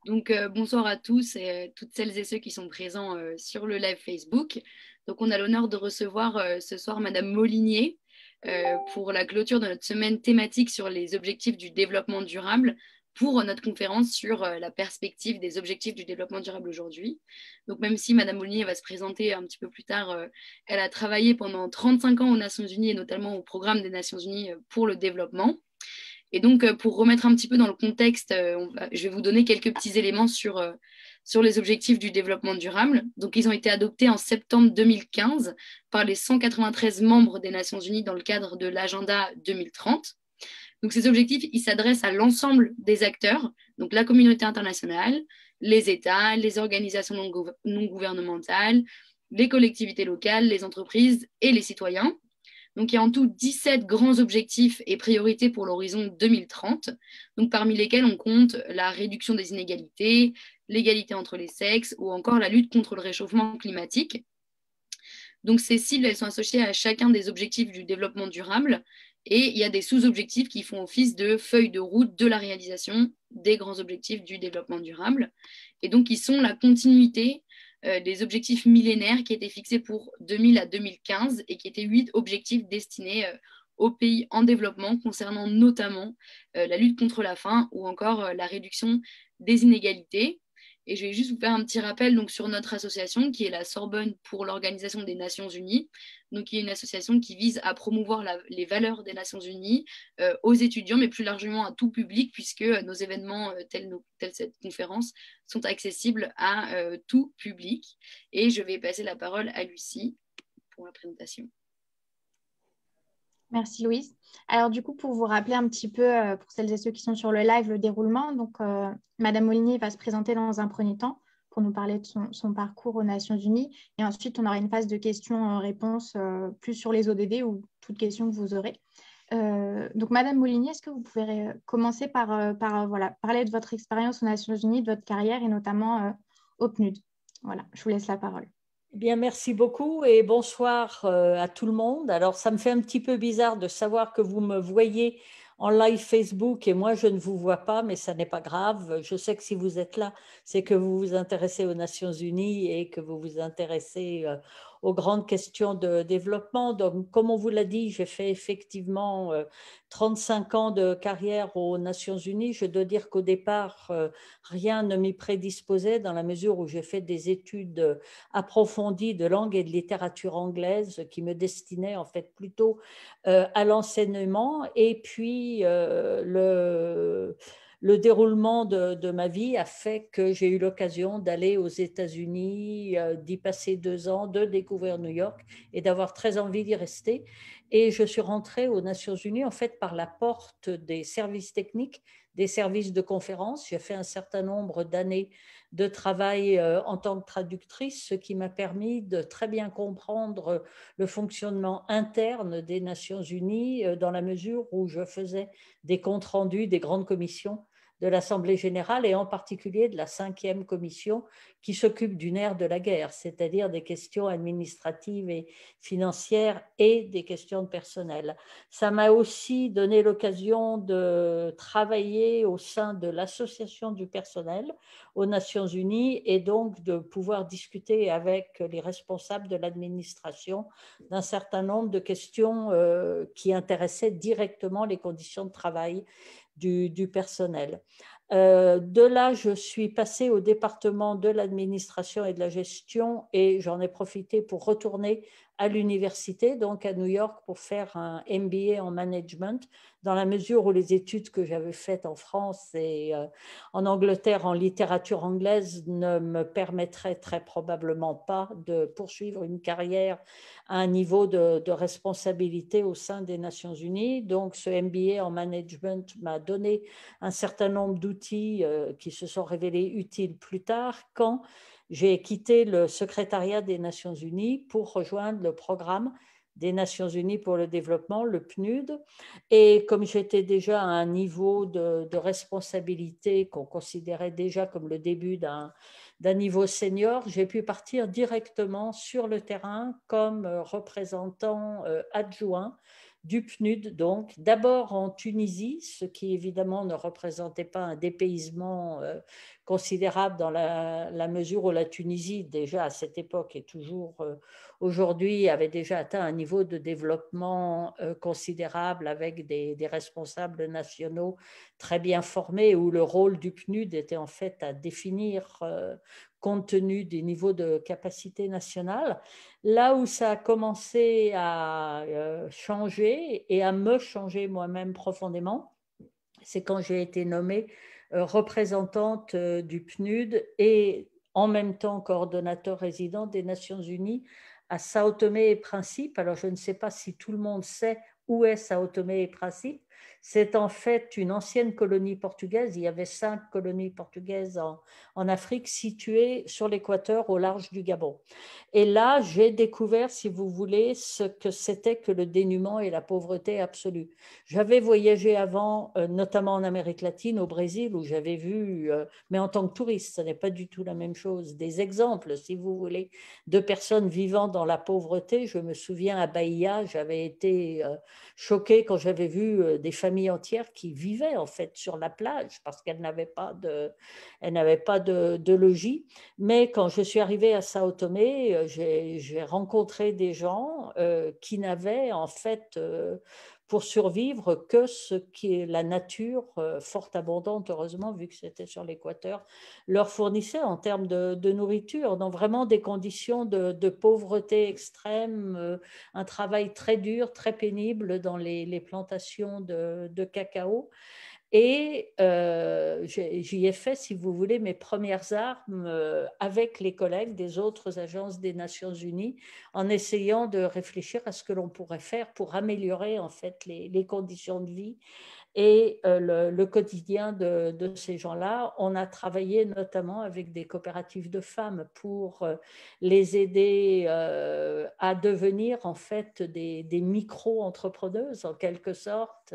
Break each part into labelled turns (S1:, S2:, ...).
S1: Donc, bonsoir à tous et toutes celles et ceux qui sont présents sur le live Facebook. Donc, on a l'honneur de recevoir ce soir Madame Molinier pour la clôture de notre semaine thématique sur les objectifs du développement durable pour notre conférence sur la perspective des objectifs du développement durable aujourd'hui. Donc, même si Madame Molinier va se présenter un petit peu plus tard, elle a travaillé pendant 35 ans aux Nations Unies et notamment au programme des Nations Unies pour le développement. Et donc, pour remettre un petit peu dans le contexte, je vais vous donner quelques petits éléments sur les objectifs du développement durable. Donc, ils ont été adoptés en septembre 2015 par les 193 membres des Nations Unies dans le cadre de l'agenda 2030. Donc, ces objectifs, ils s'adressent à l'ensemble des acteurs, donc la communauté internationale, les États, les organisations non gouvernementales, les collectivités locales, les entreprises et les citoyens. Donc, il y a en tout 17 grands objectifs et priorités pour l'horizon 2030, donc parmi lesquels on compte la réduction des inégalités, l'égalité entre les sexes ou encore la lutte contre le réchauffement climatique. Donc, ces cibles, elles sont associées à chacun des objectifs du développement durable et il y a des sous-objectifs qui font office de feuilles de route de la réalisation des grands objectifs du développement durable. Et donc, ils sont la continuité des objectifs millénaires qui étaient fixés pour 2000 à 2015 et qui étaient 8 objectifs destinés aux pays en développement concernant notamment la lutte contre la faim ou encore la réduction des inégalités. Et je vais juste vous faire un petit rappel donc, sur notre association qui est la Sorbonne pour l'Organisation des Nations Unies, donc qui est une association qui vise à promouvoir les valeurs des Nations Unies aux étudiants, mais plus largement à tout public, puisque nos événements tels cette conférence sont accessibles à tout public. Et je vais passer la parole à Lucie pour la présentation.
S2: Merci Louise. Alors du coup, pour vous rappeler un petit peu, pour celles et ceux qui sont sur le live, le déroulement, donc Madame Molinier va se présenter dans un premier temps pour nous parler de son parcours aux Nations Unies. Et ensuite, on aura une phase de questions-réponses plus sur les ODD ou toutes questions que vous aurez. Donc Madame Molinier, est-ce que vous pouvez commencer par voilà, parler de votre expérience aux Nations Unies, de votre carrière et notamment au PNUD. Voilà, je vous laisse la parole.
S3: Eh bien, merci beaucoup et bonsoir à tout le monde. Alors, ça me fait un petit peu bizarre de savoir que vous me voyez en live Facebook et moi, je ne vous vois pas, mais ça n'est pas grave. Je sais que si vous êtes là, c'est que vous vous intéressez aux Nations Unies et que vous vous intéressez aux grandes questions de développement. Donc, comme on vous l'a dit, j'ai fait effectivement 35 ans de carrière aux Nations Unies. Je dois dire qu'au départ, rien ne m'y prédisposait dans la mesure où j'ai fait des études approfondie de langue et de littérature anglaise qui me destinait en fait plutôt à l'enseignement. Et puis, le déroulement de ma vie a fait que j'ai eu l'occasion d'aller aux États-Unis, d'y passer 2 ans, de découvrir New York et d'avoir très envie d'y rester. Et je suis rentrée aux Nations Unies en fait par la porte des services techniques, des services de conférence. J'ai fait un certain nombre d'années de travail en tant que traductrice, ce qui m'a permis de très bien comprendre le fonctionnement interne des Nations Unies dans la mesure où je faisais des comptes rendus des grandes commissions de l'Assemblée générale et en particulier de la 5e commission qui s'occupe du nerf de la guerre, c'est-à-dire des questions administratives et financières et des questions de personnel. Ça m'a aussi donné l'occasion de travailler au sein de l'Association du personnel aux Nations Unies et donc de pouvoir discuter avec les responsables de l'administration d'un certain nombre de questions qui intéressaient directement les conditions de travail du personnel. De là, je suis passée au département de l'administration et de la gestion et j'en ai profité pour retourner à l'université, donc à New York, pour faire un MBA en management, dans la mesure où les études que j'avais faites en France et en Angleterre en littérature anglaise ne me permettraient très probablement pas de poursuivre une carrière à un niveau de responsabilité au sein des Nations Unies. Donc, ce MBA en management m'a donné un certain nombre d'outils qui se sont révélés utiles plus tard quand j'ai quitté le secrétariat des Nations Unies pour rejoindre le programme des Nations Unies pour le développement, le PNUD. Et comme j'étais déjà à un niveau de responsabilité qu'on considérait déjà comme le début d'un niveau senior, j'ai pu partir directement sur le terrain comme représentant adjoint du PNUD, donc d'abord en Tunisie, ce qui évidemment ne représentait pas un dépaysement considérable dans la mesure où la Tunisie, déjà à cette époque et toujours aujourd'hui, avait déjà atteint un niveau de développement considérable avec des responsables nationaux très bien formés, où le rôle du PNUD était en fait à définir compte tenu des niveaux de capacité nationale. Là où ça a commencé à changer et à me changer moi-même profondément, c'est quand j'ai été nommée représentante du PNUD et en même temps coordonnateur résident des Nations Unies à Sao Tomé et Principe. Alors, je ne sais pas si tout le monde sait où est Sao Tomé et Principe. C'est en fait une ancienne colonie portugaise. Il y avait 5 colonies portugaises en Afrique situées sur l'équateur au large du Gabon. Et là, j'ai découvert, si vous voulez, ce que c'était que le dénuement et la pauvreté absolue. J'avais voyagé avant, notamment en Amérique latine, au Brésil, où j'avais vu, mais en tant que touriste, ce n'est pas du tout la même chose, des exemples, si vous voulez, de personnes vivant dans la pauvreté. Je me souviens à Bahia, j'avais été choquée quand j'avais vu des familles entières qui vivaient en fait sur la plage parce qu'elles n'avaient pas de logis. Mais quand je suis arrivée à Sao Tomé, j'ai rencontré des gens qui n'avaient en fait pour survivre que ce qui est la nature fort abondante, heureusement, vu que c'était sur l'équateur, leur fournissait en termes de nourriture. Donc vraiment des conditions de pauvreté extrême, un travail très dur, très pénible dans les plantations de cacao. Et j'y ai fait, si vous voulez, mes premières armes avec les collègues des autres agences des Nations Unies, en essayant de réfléchir à ce que l'on pourrait faire pour améliorer en fait les conditions de vie et le quotidien de ces gens-là. On a travaillé notamment avec des coopératives de femmes pour les aider à devenir en fait des micro-entrepreneuses en quelque sorte,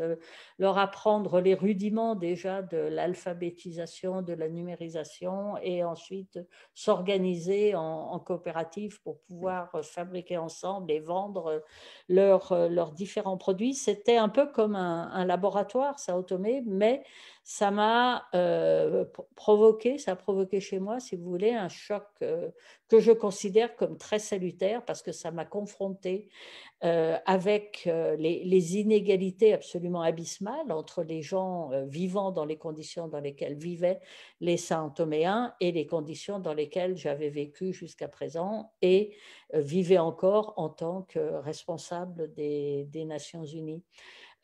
S3: leur apprendre les rudiments déjà de l'alphabétisation, de la numérisation et ensuite s'organiser en coopérative pour pouvoir fabriquer ensemble et vendre leurs différents produits. C'était un peu comme un laboratoire, Sao Tomé, mais ça m'a provoqué, ça a provoqué chez moi, si vous voulez, un choc que je considère comme très salutaire parce que ça m'a confronté avec les inégalités absolument abyssales entre les gens vivant dans les conditions dans lesquelles vivaient les Saint-Toméens et les conditions dans lesquelles j'avais vécu jusqu'à présent et vivais encore en tant que responsable des Nations Unies.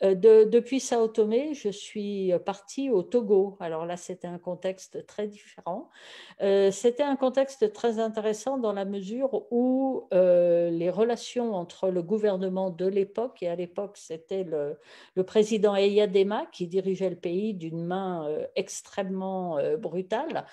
S3: Depuis Sao Tomé, je suis partie au Togo. Alors là, c'était un contexte très différent. C'était un contexte très intéressant dans la mesure où les relations entre le gouvernement de l'époque, et à l'époque, c'était le président Eyadema qui dirigeait le pays d'une main extrêmement brutale,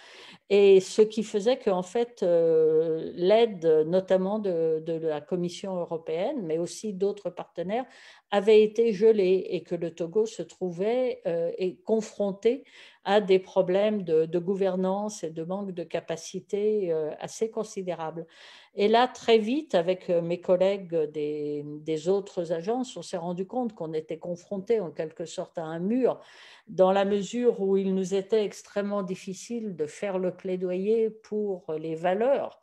S3: et ce qui faisait qu'en fait, l'aide notamment de la Commission européenne, mais aussi d'autres partenaires, avait été gelée et que le Togo se trouvait et confronté à des problèmes de gouvernance et de manque de capacité assez considérables. Et là, très vite, avec mes collègues des autres agences, on s'est rendu compte qu'on était confronté en quelque sorte à un mur, dans la mesure où il nous était extrêmement difficile de faire le plaidoyer pour les valeurs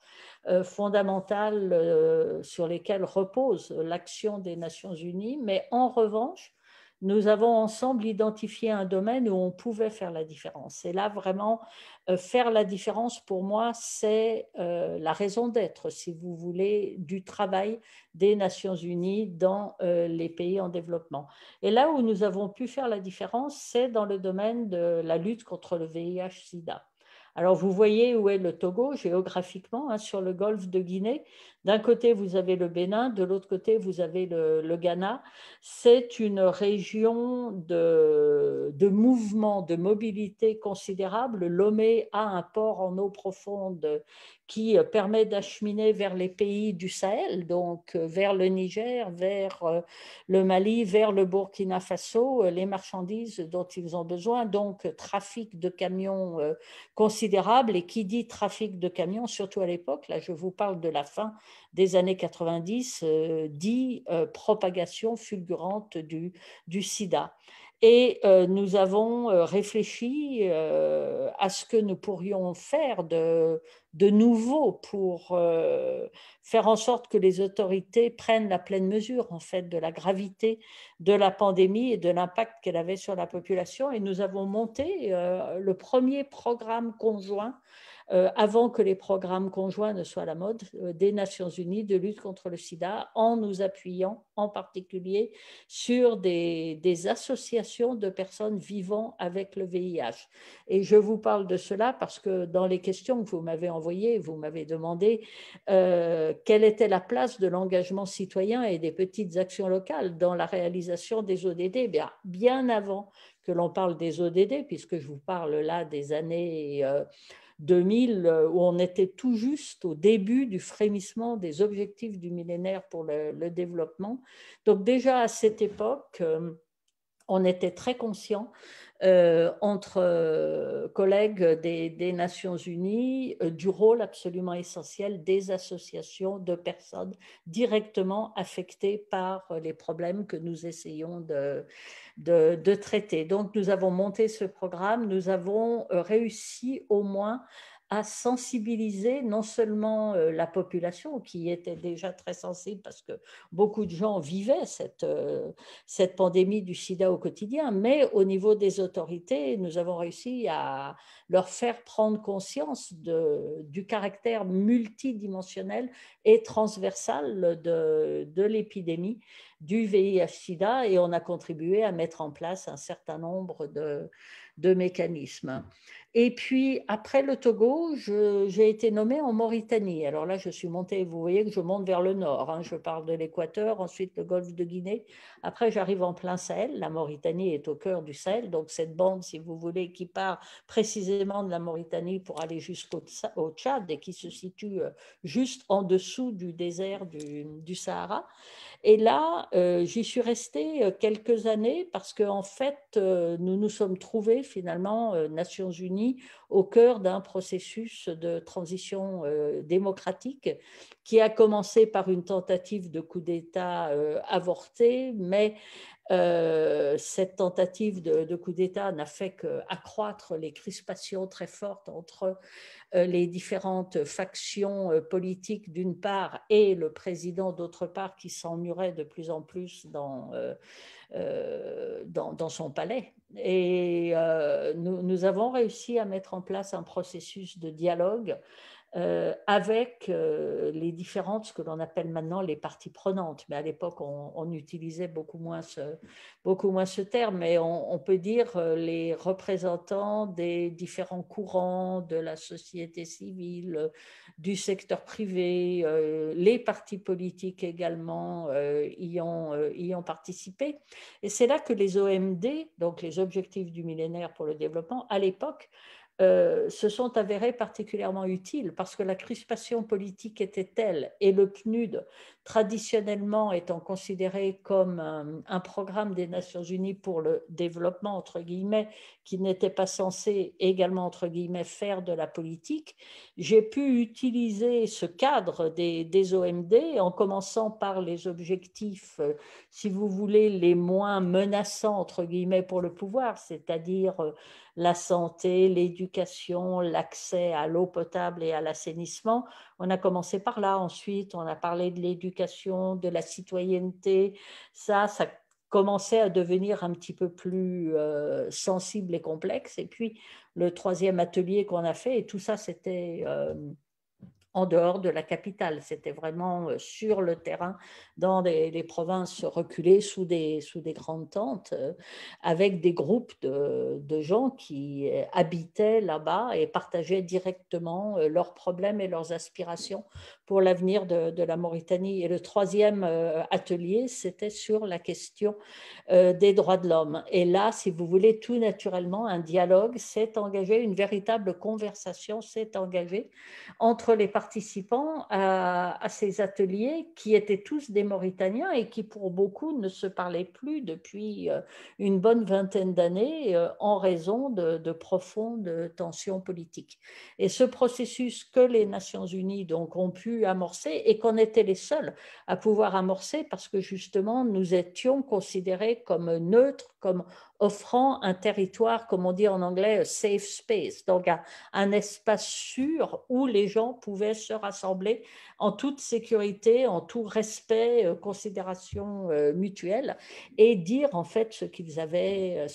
S3: fondamentales sur lesquelles repose l'action des Nations Unies. Mais en revanche, nous avons ensemble identifié un domaine où on pouvait faire la différence. Et là, vraiment, faire la différence, pour moi, c'est la raison d'être, si vous voulez, du travail des Nations Unies dans les pays en développement. Et là où nous avons pu faire la différence, c'est dans le domaine de la lutte contre le VIH-Sida. Alors, vous voyez où est le Togo géographiquement, hein, sur le golfe de Guinée. D'un côté, vous avez le Bénin, de l'autre côté, vous avez le Ghana. C'est une région de mouvement, de mobilité considérable. Lomé a un port en eau profonde qui permet d'acheminer vers les pays du Sahel, donc vers le Niger, vers le Mali, vers le Burkina Faso, les marchandises dont ils ont besoin. Donc, trafic de camions considérable considérable, et qui dit trafic de camions, surtout à l'époque, là je vous parle de la fin des années 90, dit propagation fulgurante du sida. Et nous avons réfléchi à ce que nous pourrions faire de nouveau pour faire en sorte que les autorités prennent la pleine mesure en fait de la gravité de la pandémie et de l'impact qu'elle avait sur la population. Et nous avons monté le premier programme conjoint avant que les programmes conjoints ne soient à la mode, des Nations Unies de lutte contre le sida, en nous appuyant en particulier sur des associations de personnes vivant avec le VIH. Et je vous parle de cela parce que dans les questions que vous m'avez envoyées, vous m'avez demandé quelle était la place de l'engagement citoyen et des petites actions locales dans la réalisation des ODD. Bien avant que l'on parle des ODD, puisque je vous parle là des années 2000, où on était tout juste au début du frémissement des objectifs du millénaire pour le développement. Donc déjà à cette époque, on était très conscients entre collègues des Nations Unies du rôle absolument essentiel des associations de personnes directement affectées par les problèmes que nous essayons de traiter. Donc nous avons monté ce programme, nous avons réussi au moins à sensibiliser non seulement la population qui était déjà très sensible parce que beaucoup de gens vivaient cette pandémie du sida au quotidien, mais au niveau des autorités, nous avons réussi à leur faire prendre conscience du caractère multidimensionnel et transversal de l'épidémie du VIH-Sida, et on a contribué à mettre en place un certain nombre de mécanismes. Et puis, après le Togo, j'ai été nommée en Mauritanie. Alors là, je suis montée, vous voyez que je monte vers le nord. Hein. Je parle de l'Équateur, ensuite le golfe de Guinée. Après, j'arrive en plein Sahel. La Mauritanie est au cœur du Sahel. Donc, cette bande, si vous voulez, qui part précisément de la Mauritanie pour aller jusqu'au Tchad et qui se situe juste en dessous du désert du Sahara. Et là, j'y suis restée quelques années parce qu'en fait, nous nous sommes trouvés finalement, Nations Unies, au cœur d'un processus de transition démocratique qui a commencé par une tentative de coup d'État avortée, mais cette tentative de coup d'État n'a fait qu'accroître les crispations très fortes entre les différentes factions politiques d'une part et le président d'autre part, qui s'emmurait de plus en plus dans son palais. Et nous avons réussi à mettre en place un processus de dialogue avec les différentes, ce que l'on appelle maintenant les parties prenantes. Mais à l'époque, on utilisait beaucoup moins ce terme, mais on peut dire les représentants des différents courants de la société civile, du secteur privé, les partis politiques également y ont participé. Et c'est là que les OMD, donc les objectifs du millénaire pour le développement, à l'époque, se sont avérés particulièrement utiles parce que la crispation politique était telle, et le PNUD, traditionnellement étant considéré comme un programme des Nations Unies pour le développement, entre guillemets, qui n'était pas censé également, entre guillemets, faire de la politique, j'ai pu utiliser ce cadre des OMD en commençant par les objectifs, si vous voulez, les moins menaçants, entre guillemets, pour le pouvoir, c'est-à-dire la santé, l'éducation, l'accès à l'eau potable et à l'assainissement. On a commencé par là. Ensuite, on a parlé de l'éducation, de la citoyenneté. Ça commençait à devenir un petit peu plus sensible et complexe. Et puis, le troisième atelier qu'on a fait, et tout ça, c'était en dehors de la capitale. C'était vraiment sur le terrain, dans les provinces reculées, sous des grandes tentes, avec des groupes de gens qui habitaient là-bas et partageaient directement leurs problèmes et leurs aspirations pour l'avenir de la Mauritanie. Et le troisième atelier, c'était sur la question des droits de l'homme. Et là, si vous voulez, tout naturellement, un dialogue s'est engagé, une véritable conversation s'est engagée entre les parties participants à ces ateliers qui étaient tous des Mauritaniens et qui pour beaucoup ne se parlaient plus depuis une bonne vingtaine d'années en raison de profondes tensions politiques. Et ce processus que les Nations Unies donc, ont pu amorcer et qu'on était les seuls à pouvoir amorcer parce que justement nous étions considérés comme neutres, comme offrant un territoire, comme on dit en anglais, safe space, donc un espace sûr où les gens pouvaient se rassembler en toute sécurité, en tout respect, considération mutuelle et dire en fait ce qu'ils avaient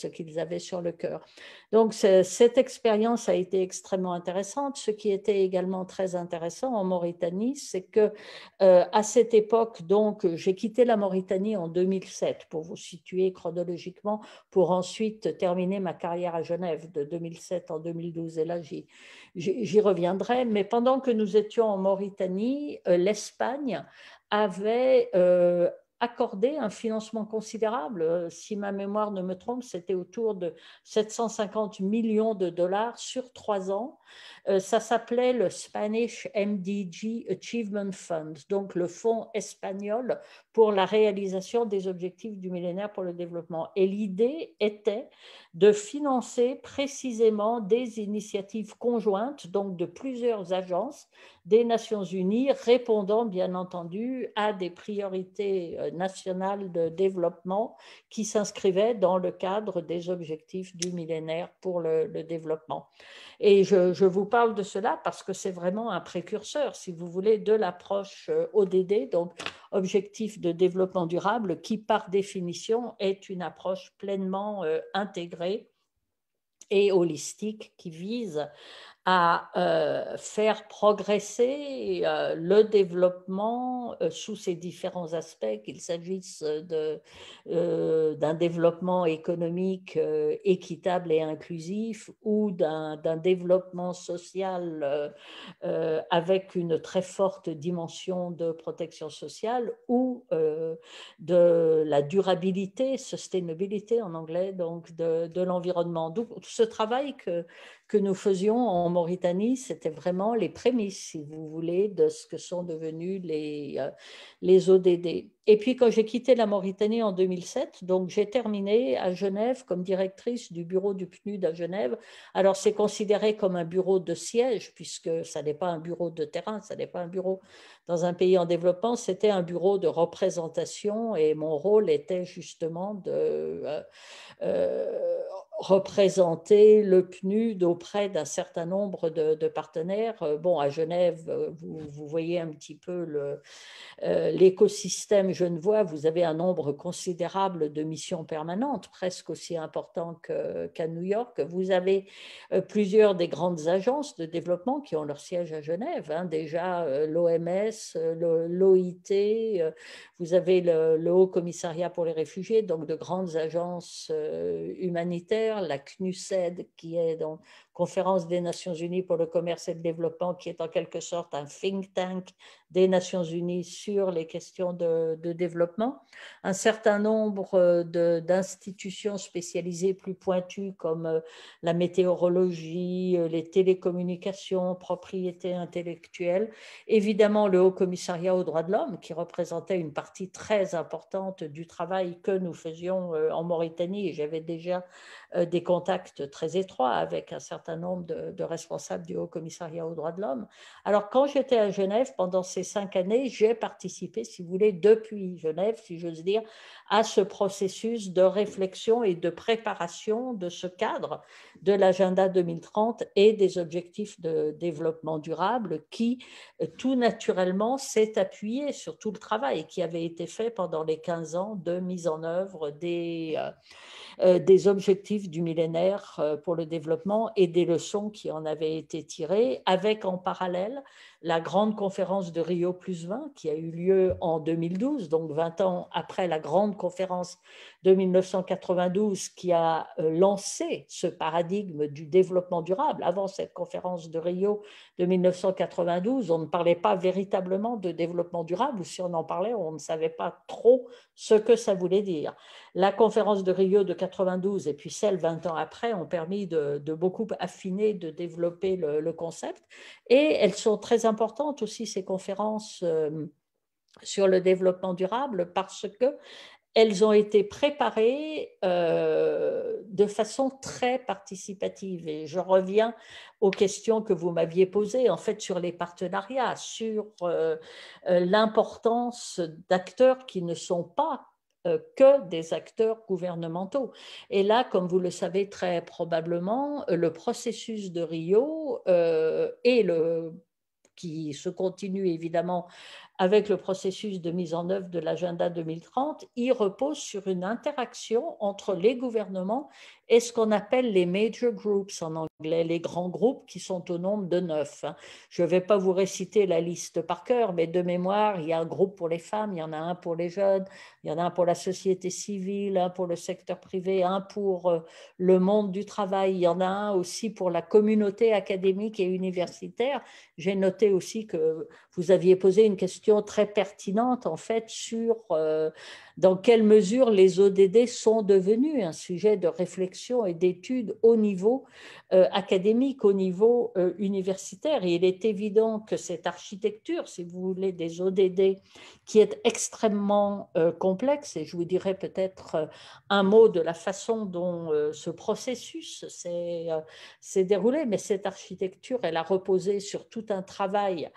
S3: sur le cœur. Donc cette expérience a été extrêmement intéressante. Ce qui était également très intéressant en Mauritanie, c'est que à cette époque, donc j'ai quitté la Mauritanie en 2007 pour vous situer chronologiquement, pour ensuite terminer ma carrière à Genève de 2007 en 2012. Et là, j'y reviendrai. Mais pendant que nous étions en Mauritanie, l'Espagne avait accordé un financement considérable. Si ma mémoire ne me trompe, c'était autour de 750 millions de dollars sur 3 ans. Ça s'appelait le Spanish MDG Achievement Fund, donc le fonds espagnol pour la réalisation des objectifs du millénaire pour le développement. Et l'idée était de financer précisément des initiatives conjointes, donc de plusieurs agences des Nations Unies, répondant bien entendu à des priorités nationales de développement qui s'inscrivaient dans le cadre des objectifs du millénaire pour le développement. Et je vous parle de cela parce que c'est vraiment un précurseur, si vous voulez, de l'approche ODD, donc Objectif de développement durable, qui par définition est une approche pleinement intégrée et holistique qui vise à faire progresser le développement sous ses différents aspects, qu'il s'agisse d'un développement économique équitable et inclusif ou d'un développement social avec une très forte dimension de protection sociale ou de la durabilité, sustainability en anglais, donc de l'environnement. Donc ce travail que nous faisions en Mauritanie, c'était vraiment les prémices, si vous voulez, de ce que sont devenus les ODD. Et puis, quand j'ai quitté la Mauritanie en 2007, donc j'ai terminé à Genève comme directrice du bureau du PNUD à Genève. Alors, c'est considéré comme un bureau de siège, puisque ça n'est pas un bureau de terrain, ça n'est pas un bureau dans un pays en développement, c'était un bureau de représentation et mon rôle était justement de représenter le PNUD auprès d'un certain nombre de partenaires. Bon, à Genève, vous voyez un petit peu l'écosystème genevois, vous avez un nombre considérable de missions permanentes, presque aussi important qu'à New York. Vous avez plusieurs des grandes agences de développement qui ont leur siège à Genève, hein, déjà l'OMS, l'OIT, vous avez le Haut Commissariat pour les réfugiés, donc de grandes agences humanitaires, la CNUSED qui est dans Conférence des Nations Unies pour le commerce et le développement, qui est en quelque sorte un think tank des Nations Unies sur les questions de développement. Un certain nombre d'institutions spécialisées plus pointues comme la météorologie, les télécommunications, propriété intellectuelle. Évidemment, le Haut Commissariat aux droits de l'homme, qui représentait une partie très importante du travail que nous faisions en Mauritanie. Et j'avais déjà des contacts très étroits avec un certain nombre de responsables du Haut Commissariat aux droits de l'homme. Alors, quand j'étais à Genève, pendant ces 5 années, j'ai participé, si vous voulez, depuis Genève, si j'ose dire, à ce processus de réflexion et de préparation de ce cadre de l'agenda 2030 et des objectifs de développement durable qui, tout naturellement, s'est appuyé sur tout le travail qui avait été fait pendant les 15 ans de mise en œuvre des objectifs du millénaire pour le développement et des leçons qui en avaient été tirées, avec en parallèle la grande conférence de Rio +20 qui a eu lieu en 2012, donc 20 ans après la grande conférence de 1992 qui a lancé ce paradigme du développement durable. Avant cette conférence de Rio de 1992, on ne parlait pas véritablement de développement durable, ou si on en parlait, on ne savait pas trop ce que ça voulait dire. La conférence de Rio de 92 et puis celle 20 ans après ont permis de beaucoup affiné de développer le concept. Et elles sont très importantes aussi, ces conférences sur le développement durable, parce que elles ont été préparées de façon très participative. Et je reviens aux questions que vous m'aviez posées, en fait, sur les partenariats, sur l'importance d'acteurs qui ne sont pas que des acteurs gouvernementaux. Et là, comme vous le savez très probablement, le processus de Rio qui se continue évidemment avec le processus de mise en œuvre de l'agenda 2030, il repose sur une interaction entre les gouvernements et ce qu'on appelle les major groups en anglais, les grands groupes qui sont au nombre de 9. Je ne vais pas vous réciter la liste par cœur, mais de mémoire, il y a un groupe pour les femmes, il y en a un pour les jeunes, il y en a un pour la société civile, un pour le secteur privé, un pour le monde du travail, il y en a un aussi pour la communauté académique et universitaire. J'ai noté aussi que vous aviez posé une question très pertinente en fait sur dans quelle mesure les ODD sont devenus un sujet de réflexion et d'étude au niveau académique, au niveau universitaire. Et il est évident que cette architecture, si vous voulez, des ODD, qui est extrêmement complexe, et je vous dirai peut-être un mot de la façon dont ce processus s'est déroulé, mais cette architecture, elle a reposé sur tout un travail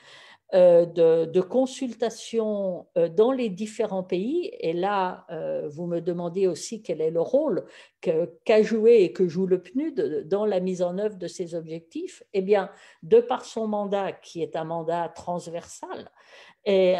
S3: de consultation dans les différents pays. Et là, vous me demandez aussi quel est le rôle qu'a joué et que joue le PNUD dans la mise en œuvre de ces objectifs. Eh bien, de par son mandat, qui est un mandat transversal et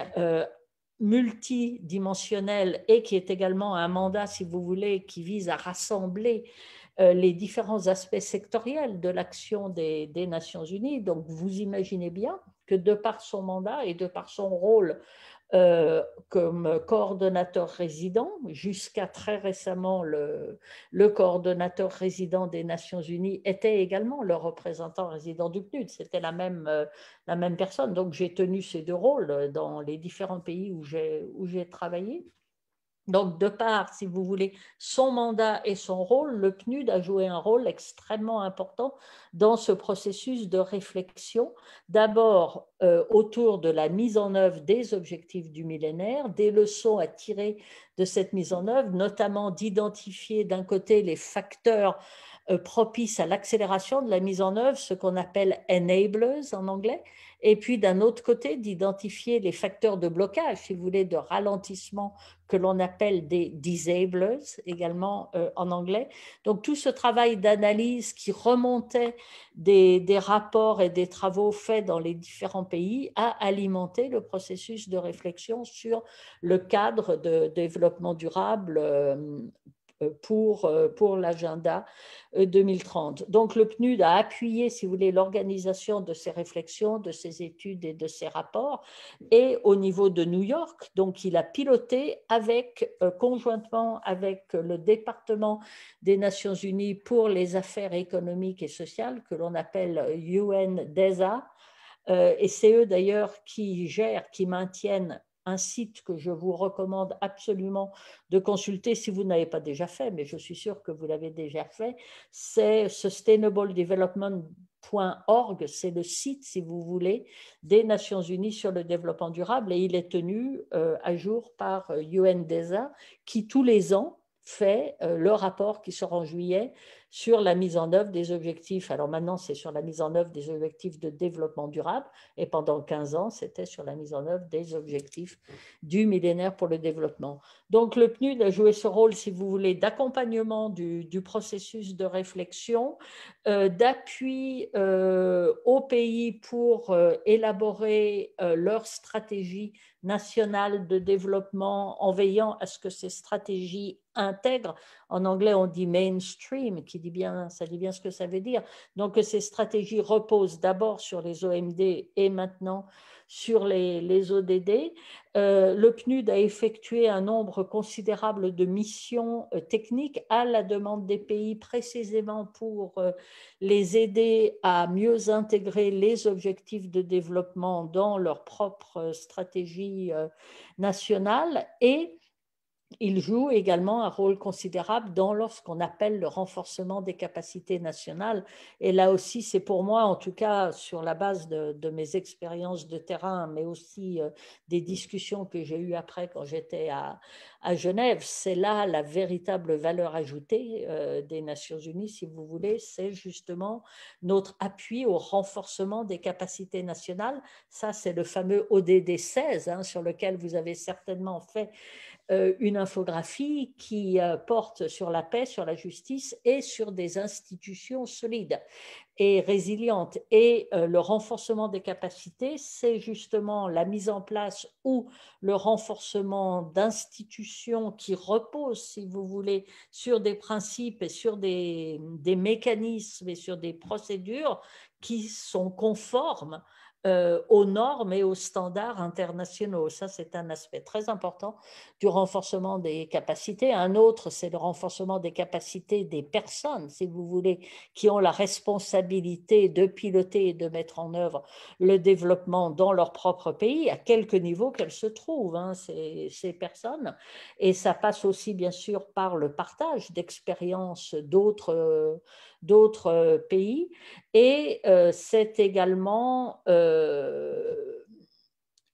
S3: multidimensionnel, et qui est également un mandat, si vous voulez, qui vise à rassembler les différents aspects sectoriels de l'action des Nations Unies. Donc, vous imaginez bien que de par son mandat et de par son rôle comme coordonnateur résident, jusqu'à très récemment, le coordonnateur résident des Nations Unies était également le représentant résident du PNUD. C'était la même personne. Donc, j'ai tenu ces deux rôles dans les différents pays où j'ai travaillé. Donc, de par, si vous voulez, son mandat et son rôle, le PNUD a joué un rôle extrêmement important dans ce processus de réflexion, d'abord autour de la mise en œuvre des objectifs du millénaire, des leçons à tirer de cette mise en œuvre, notamment d'identifier d'un côté les facteurs propices à l'accélération de la mise en œuvre, ce qu'on appelle enablers en anglais, et puis d'un autre côté d'identifier les facteurs de blocage, si vous voulez, de ralentissement que l'on appelle des disablers également en anglais. Donc tout ce travail d'analyse qui remontait des rapports et des travaux faits dans les différents pays a alimenté le processus de réflexion sur le cadre de développement durable pour l'agenda 2030. Donc le PNUD a appuyé, si vous voulez, l'organisation de ces réflexions, de ces études et de ces rapports. Et au niveau de New York, donc il a piloté conjointement avec le département des Nations Unies pour les affaires économiques et sociales, que l'on appelle UNDESA. Et c'est eux d'ailleurs qui gèrent, qui maintiennent un site que je vous recommande absolument de consulter si vous n'avez pas déjà fait, mais je suis sûre que vous l'avez déjà fait. C'est sustainabledevelopment.org, c'est le site, si vous voulez, des Nations Unies sur le développement durable, et il est tenu à jour par UNDESA, qui tous les ans fait le rapport qui sort en juillet sur la mise en œuvre des objectifs. Alors maintenant, c'est sur la mise en œuvre des objectifs de développement durable, et pendant 15 ans, c'était sur la mise en œuvre des objectifs du millénaire pour le développement. Donc le PNUD a joué ce rôle, si vous voulez, d'accompagnement du processus de réflexion, d'appui aux pays pour élaborer leur stratégie nationale de développement, en veillant à ce que ces stratégies intègrent, en anglais on dit mainstream, ça dit bien ce que ça veut dire, donc que ces stratégies reposent d'abord sur les OMD et maintenant sur les ODD. Le PNUD a effectué un nombre considérable de missions techniques à la demande des pays, précisément pour les aider à mieux intégrer les objectifs de développement dans leur propre stratégie nationale. Et il joue également un rôle considérable dans ce qu'on appelle le renforcement des capacités nationales. Et là aussi, c'est pour moi, en tout cas sur la base de mes expériences de terrain, mais aussi des discussions que j'ai eues après quand j'étais à Genève, c'est là la véritable valeur ajoutée des Nations Unies, si vous voulez, c'est justement notre appui au renforcement des capacités nationales. Ça, c'est le fameux ODD 16, hein, sur lequel vous avez certainement fait une infographie qui porte sur la paix, sur la justice et sur des institutions solides et résilientes. Et le renforcement des capacités, c'est justement la mise en place ou le renforcement d'institutions qui reposent, si vous voulez, sur des principes et sur des mécanismes et sur des procédures qui sont conformes aux normes et aux standards internationaux. Ça, c'est un aspect très important du renforcement des capacités. Un autre, c'est le renforcement des capacités des personnes, si vous voulez, qui ont la responsabilité de piloter et de mettre en œuvre le développement dans leur propre pays, à quelque niveau qu'elles se trouvent, hein, ces personnes. Et ça passe aussi, bien sûr, par le partage d'expériences d'autres pays. Et c'est également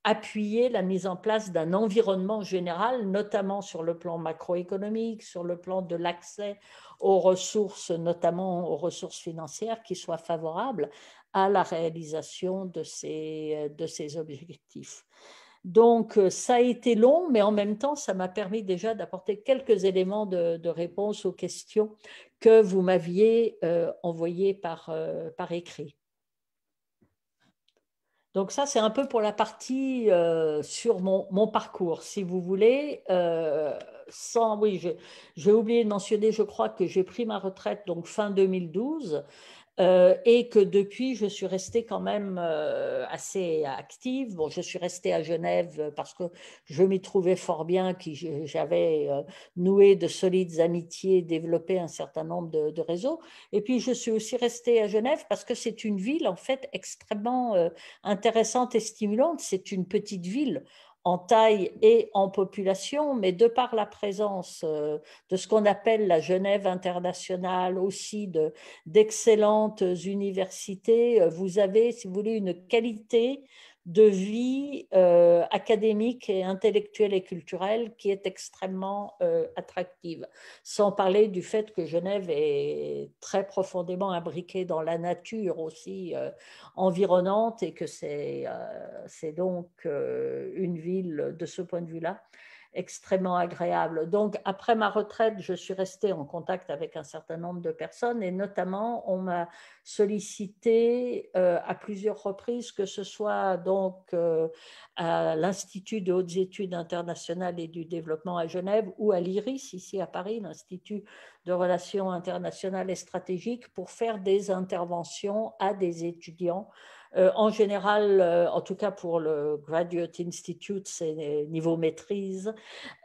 S3: appuyer la mise en place d'un environnement général, notamment sur le plan macroéconomique, sur le plan de l'accès aux ressources, notamment aux ressources financières, qui soient favorables à la réalisation de ces objectifs. Donc, ça a été long, mais en même temps, ça m'a permis déjà d'apporter quelques éléments de réponse aux questions que vous m'aviez envoyées par écrit. Donc ça, c'est un peu pour la partie sur mon parcours, si vous voulez. Oui, j'ai oublié de mentionner, je crois que j'ai pris ma retraite donc fin 2012. Et que depuis, je suis restée quand même assez active. Bon, je suis restée à Genève parce que je m'y trouvais fort bien, j'avais noué de solides amitiés, développé un certain nombre de réseaux. Et puis, je suis aussi restée à Genève parce que c'est une ville, en fait, extrêmement intéressante et stimulante. C'est une petite ville en taille et en population, mais de par la présence de ce qu'on appelle la Genève internationale, aussi d'excellentes universités, vous avez, si vous voulez, une qualité de vie académique et intellectuelle et culturelle qui est extrêmement attractive. Sans parler du fait que Genève est très profondément imbriquée dans la nature aussi environnante et que c'est donc une ville de ce point de vue-là extrêmement agréable. Donc, après ma retraite, je suis restée en contact avec un certain nombre de personnes et notamment, on m'a sollicité à plusieurs reprises, que ce soit donc à l'Institut de hautes études internationales et du développement à Genève ou à l'IRIS, ici à Paris, l'Institut de relations internationales et stratégiques, pour faire des interventions à des étudiants. En général, en tout cas pour le Graduate Institute, c'est niveau maîtrise,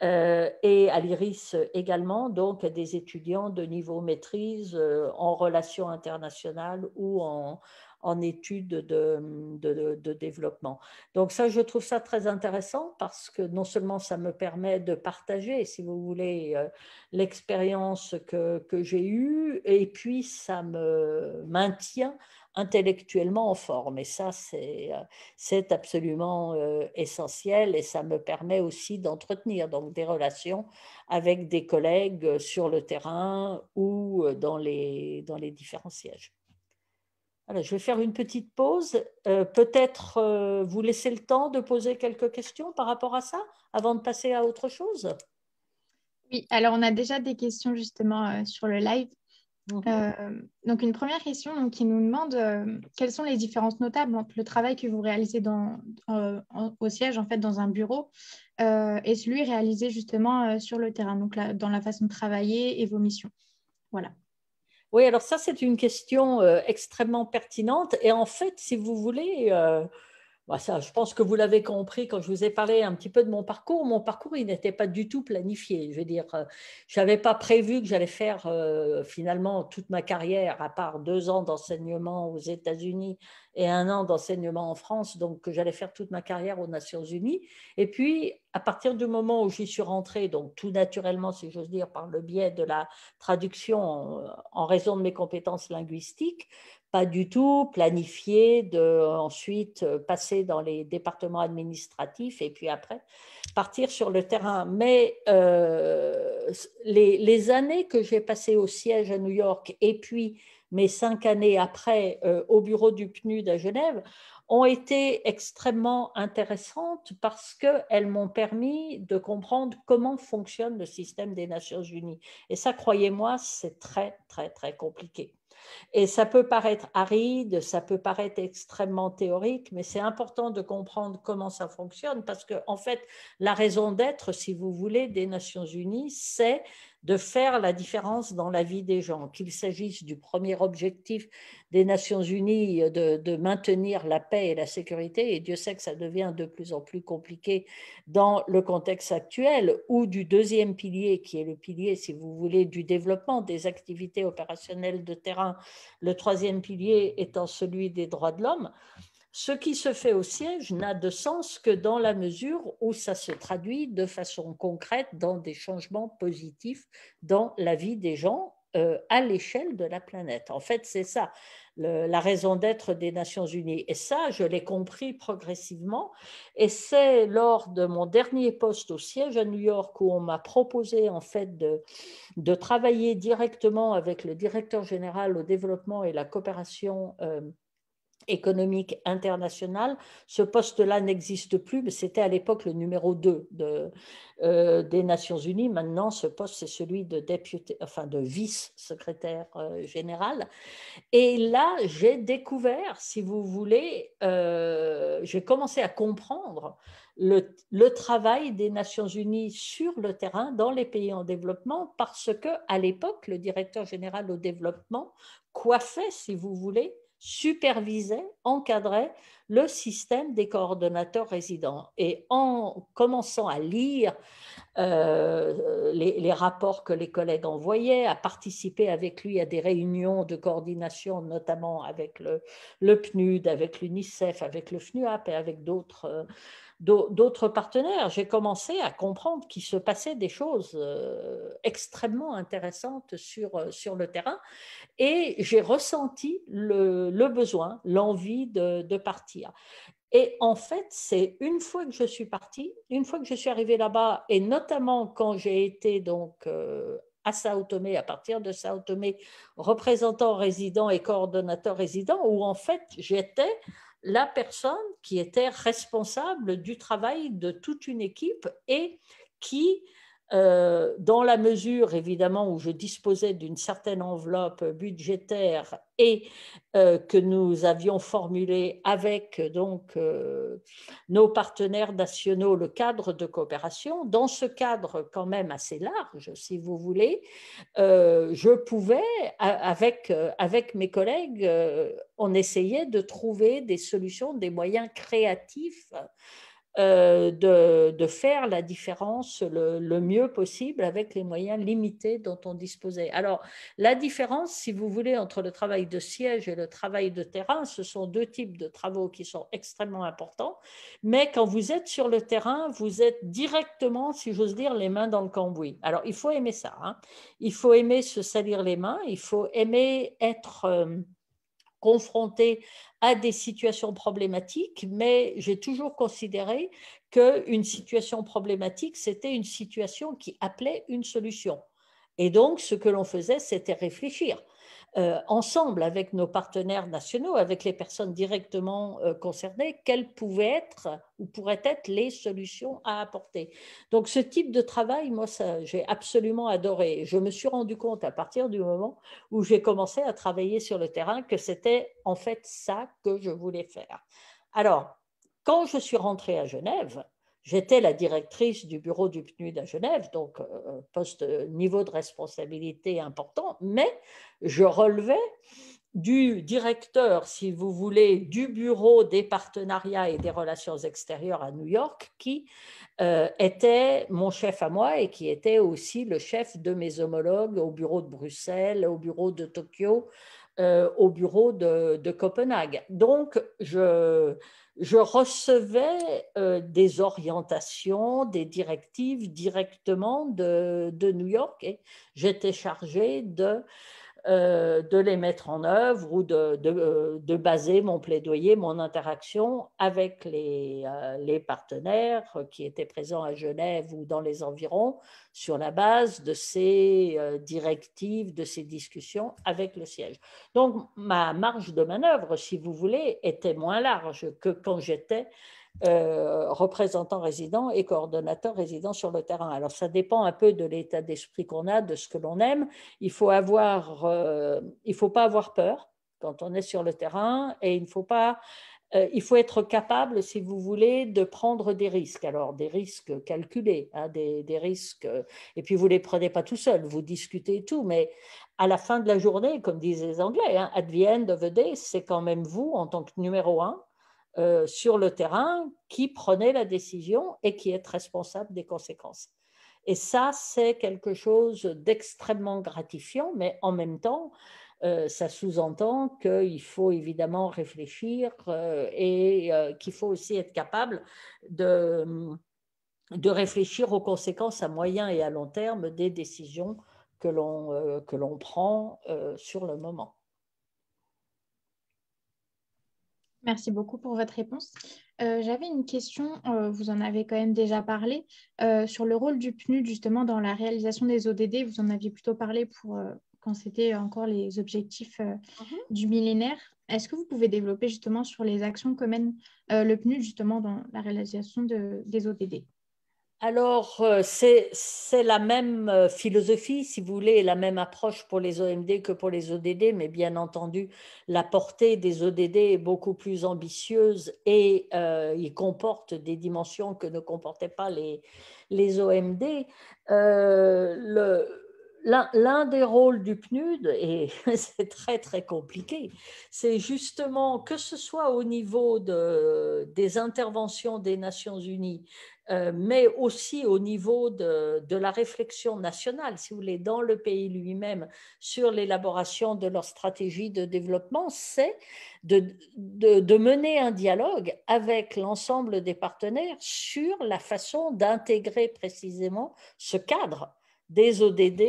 S3: et à l'IRIS également, donc des étudiants de niveau maîtrise en relations internationales ou en études de développement. Donc ça, je trouve ça très intéressant parce que non seulement ça me permet de partager, si vous voulez, l'expérience que j'ai eue, et puis ça me maintient intellectuellement en forme. Et ça, c'est absolument essentiel et ça me permet aussi d'entretenir donc des relations avec des collègues sur le terrain ou dans les différents sièges. Alors, je vais faire une petite pause. Peut-être vous laisser le temps de poser quelques questions par rapport à ça avant de passer à autre chose.
S2: Oui, alors on a déjà des questions justement sur le live. Donc une première question donc, qui nous demande quelles sont les différences notables entre le travail que vous réalisez au siège, en fait, dans un bureau, et celui réalisé justement sur le terrain, donc dans la façon de travailler et vos missions. Voilà.
S3: Oui, alors ça, c'est une question extrêmement pertinente. Et en fait, si vous voulez, Bah ça, je pense que vous l'avez compris quand je vous ai parlé un petit peu de mon parcours. Mon parcours, il n'était pas du tout planifié. Je veux dire, je n'avais pas prévu que j'allais faire finalement toute ma carrière, à part 2 ans d'enseignement aux États-Unis et 1 an d'enseignement en France, donc que j'allais faire toute ma carrière aux Nations Unies. Et puis, à partir du moment où j'y suis rentrée, donc tout naturellement, si j'ose dire, par le biais de la traduction en raison de mes compétences linguistiques, pas du tout planifié de ensuite passer dans les départements administratifs et puis après partir sur le terrain. Mais les années que j'ai passées au siège à New York et puis mes 5 années après au bureau du PNUD à Genève ont été extrêmement intéressantes parce qu'elles m'ont permis de comprendre comment fonctionne le système des Nations Unies. Et ça, croyez-moi, c'est très, très, très compliqué. Et ça peut paraître aride, ça peut paraître extrêmement théorique, mais c'est important de comprendre comment ça fonctionne parce que, en fait, la raison d'être, si vous voulez, des Nations Unies, c'est de faire la différence dans la vie des gens, qu'il s'agisse du premier objectif des Nations Unies de maintenir la paix et la sécurité, et Dieu sait que ça devient de plus en plus compliqué dans le contexte actuel, ou du deuxième pilier, qui est le pilier, si vous voulez, du développement des activités opérationnelles de terrain, le troisième pilier étant celui des droits de l'homme. Ce qui se fait au siège n'a de sens que dans la mesure où ça se traduit de façon concrète dans des changements positifs dans la vie des gens à l'échelle de la planète. En fait, c'est ça la raison d'être des Nations Unies. Et ça, je l'ai compris progressivement. Et c'est lors de mon dernier poste au siège à New York où on m'a proposé en fait de travailler directement avec le directeur général au développement et la coopération économique internationale. Ce poste-là n'existe plus, mais c'était à l'époque le numéro 2 des Nations Unies. Maintenant, ce poste, c'est celui de de vice-secrétaire général. Et là, j'ai découvert, si vous voulez, j'ai commencé à comprendre le travail des Nations Unies sur le terrain dans les pays en développement parce que à l'époque, le directeur général au développement coiffait, si vous voulez, supervisait, encadrait le système des coordonnateurs résidents. Et en commençant à lire les rapports que les collègues envoyaient, à participer avec lui à des réunions de coordination, notamment avec le PNUD, avec l'UNICEF, avec le FNUAP et avec d'autres partenaires. J'ai commencé à comprendre qu'il se passait des choses extrêmement intéressantes sur le terrain et j'ai ressenti le besoin, l'envie de partir. Et en fait, c'est une fois que je suis partie, une fois que je suis arrivée là-bas, et notamment quand j'ai été donc à Sao Tomé, à partir de Sao Tomé, représentant résident et coordonnateur résident, où en fait j'étais la personne qui était responsable du travail de toute une équipe et qui dans la mesure évidemment où je disposais d'une certaine enveloppe budgétaire et que nous avions formulé avec donc nos partenaires nationaux le cadre de coopération. Dans ce cadre quand même assez large, si vous voulez, je pouvais, avec mes collègues, on essayait de trouver des solutions, des moyens créatifs de faire la différence le mieux possible avec les moyens limités dont on disposait. Alors, la différence, si vous voulez, entre le travail de siège et le travail de terrain, ce sont deux types de travaux qui sont extrêmement importants, mais quand vous êtes sur le terrain, vous êtes directement, si j'ose dire, les mains dans le cambouis. Alors, il faut aimer ça, hein. Il faut aimer se salir les mains, il faut aimer être confronté à des situations problématiques, mais j'ai toujours considéré qu'une situation problématique, c'était une situation qui appelait une solution. Et donc, ce que l'on faisait, c'était réfléchir ensemble avec nos partenaires nationaux, avec les personnes directement concernées, quelles pouvaient être ou pourraient être les solutions à apporter. Donc, ce type de travail, moi, j'ai absolument adoré. Je me suis rendu compte à partir du moment où j'ai commencé à travailler sur le terrain que c'était en fait ça que je voulais faire. Alors, quand je suis rentrée à Genève, j'étais la directrice du bureau du PNUD à Genève, donc niveau de responsabilité important, mais je relevais du directeur, si vous voulez, du bureau des partenariats et des relations extérieures à New York, qui était mon chef à moi et qui était aussi le chef de mes homologues au bureau de Bruxelles, au bureau de Tokyo, au bureau de Copenhague. Donc, je recevais des orientations, des directives directement de New York et j'étais chargée de les mettre en œuvre ou de baser mon plaidoyer, mon interaction avec les partenaires qui étaient présents à Genève ou dans les environs sur la base de ces directives, de ces discussions avec le siège. Donc, ma marge de manœuvre, si vous voulez, était moins large que quand j'étais représentant résident et coordonnateur résident sur le terrain. Alors, ça dépend un peu de l'état d'esprit qu'on a, de ce que l'on aime. Il faut pas avoir peur quand on est sur le terrain et il faut être capable, si vous voulez, de prendre des risques. Alors, des risques calculés, hein, des risques, et puis vous ne les prenez pas tout seul, vous discutez et tout, mais à la fin de la journée, comme disent les Anglais, hein, at the end of the day, c'est quand même vous, en tant que numéro un, sur le terrain, qui prenez la décision et qui êtes responsable des conséquences. Et ça, c'est quelque chose d'extrêmement gratifiant, mais en même temps, ça sous-entend qu'il faut évidemment réfléchir et qu'il faut aussi être capable de réfléchir aux conséquences à moyen et à long terme des décisions que l'on prend sur le moment.
S2: Merci beaucoup pour votre réponse. J'avais une question, vous en avez quand même déjà parlé, sur le rôle du PNUD justement dans la réalisation des ODD. Vous en aviez plutôt parlé quand c'était encore les objectifs du millénaire. Est-ce que vous pouvez développer justement sur les actions que mène le PNUD justement dans la réalisation des ODD?
S3: Alors, c'est la même philosophie, si vous voulez, et la même approche pour les OMD que pour les ODD, mais bien entendu, la portée des ODD est beaucoup plus ambitieuse et il comporte des dimensions que ne comportaient pas les OMD. L'un des rôles du PNUD, et c'est très très compliqué, c'est justement que ce soit au niveau des interventions des Nations Unies, mais aussi au niveau de la réflexion nationale, si vous voulez, dans le pays lui-même, sur l'élaboration de leur stratégie de développement, c'est de mener un dialogue avec l'ensemble des partenaires sur la façon d'intégrer précisément ce cadre des ODD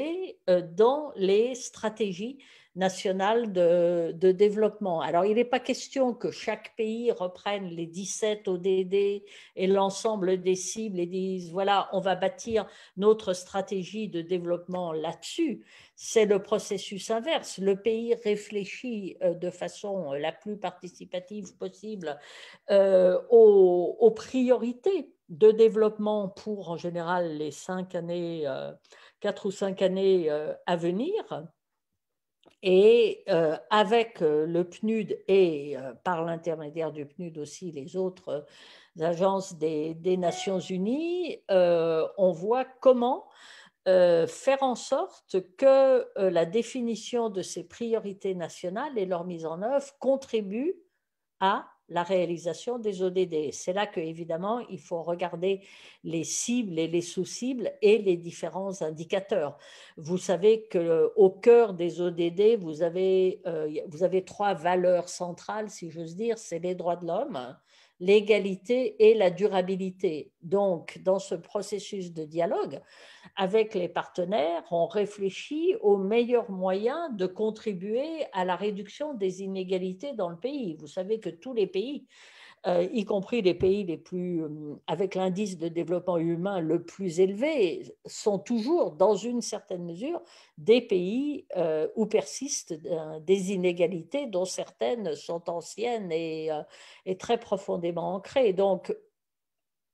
S3: dans les stratégies nationales de développement. Alors, il n'est pas question que chaque pays reprenne les 17 ODD et l'ensemble des cibles et dise, voilà, on va bâtir notre stratégie de développement là-dessus. C'est le processus inverse. Le pays réfléchit de façon la plus participative possible aux priorités de développement pour, en général, les 4 ou 5 années à venir. Et avec le PNUD et par l'intermédiaire du PNUD aussi les autres agences des Nations Unies, on voit comment faire en sorte que la définition de ces priorités nationales et leur mise en œuvre contribuent à la réalisation des ODD. C'est là que, évidemment, il faut regarder les cibles et les sous-cibles et les différents indicateurs. Vous savez qu'au cœur des ODD, vous avez 3 valeurs centrales, si j'ose dire, c'est les droits de l'homme, l'égalité et la durabilité. Donc, dans ce processus de dialogue, avec les partenaires, on réfléchit aux meilleurs moyens de contribuer à la réduction des inégalités dans le pays. Vous savez que tous les pays, y compris les pays avec l'indice de développement humain le plus élevé, sont toujours, dans une certaine mesure, des pays où persistent des inégalités dont certaines sont anciennes et très profondément ancrées. Donc,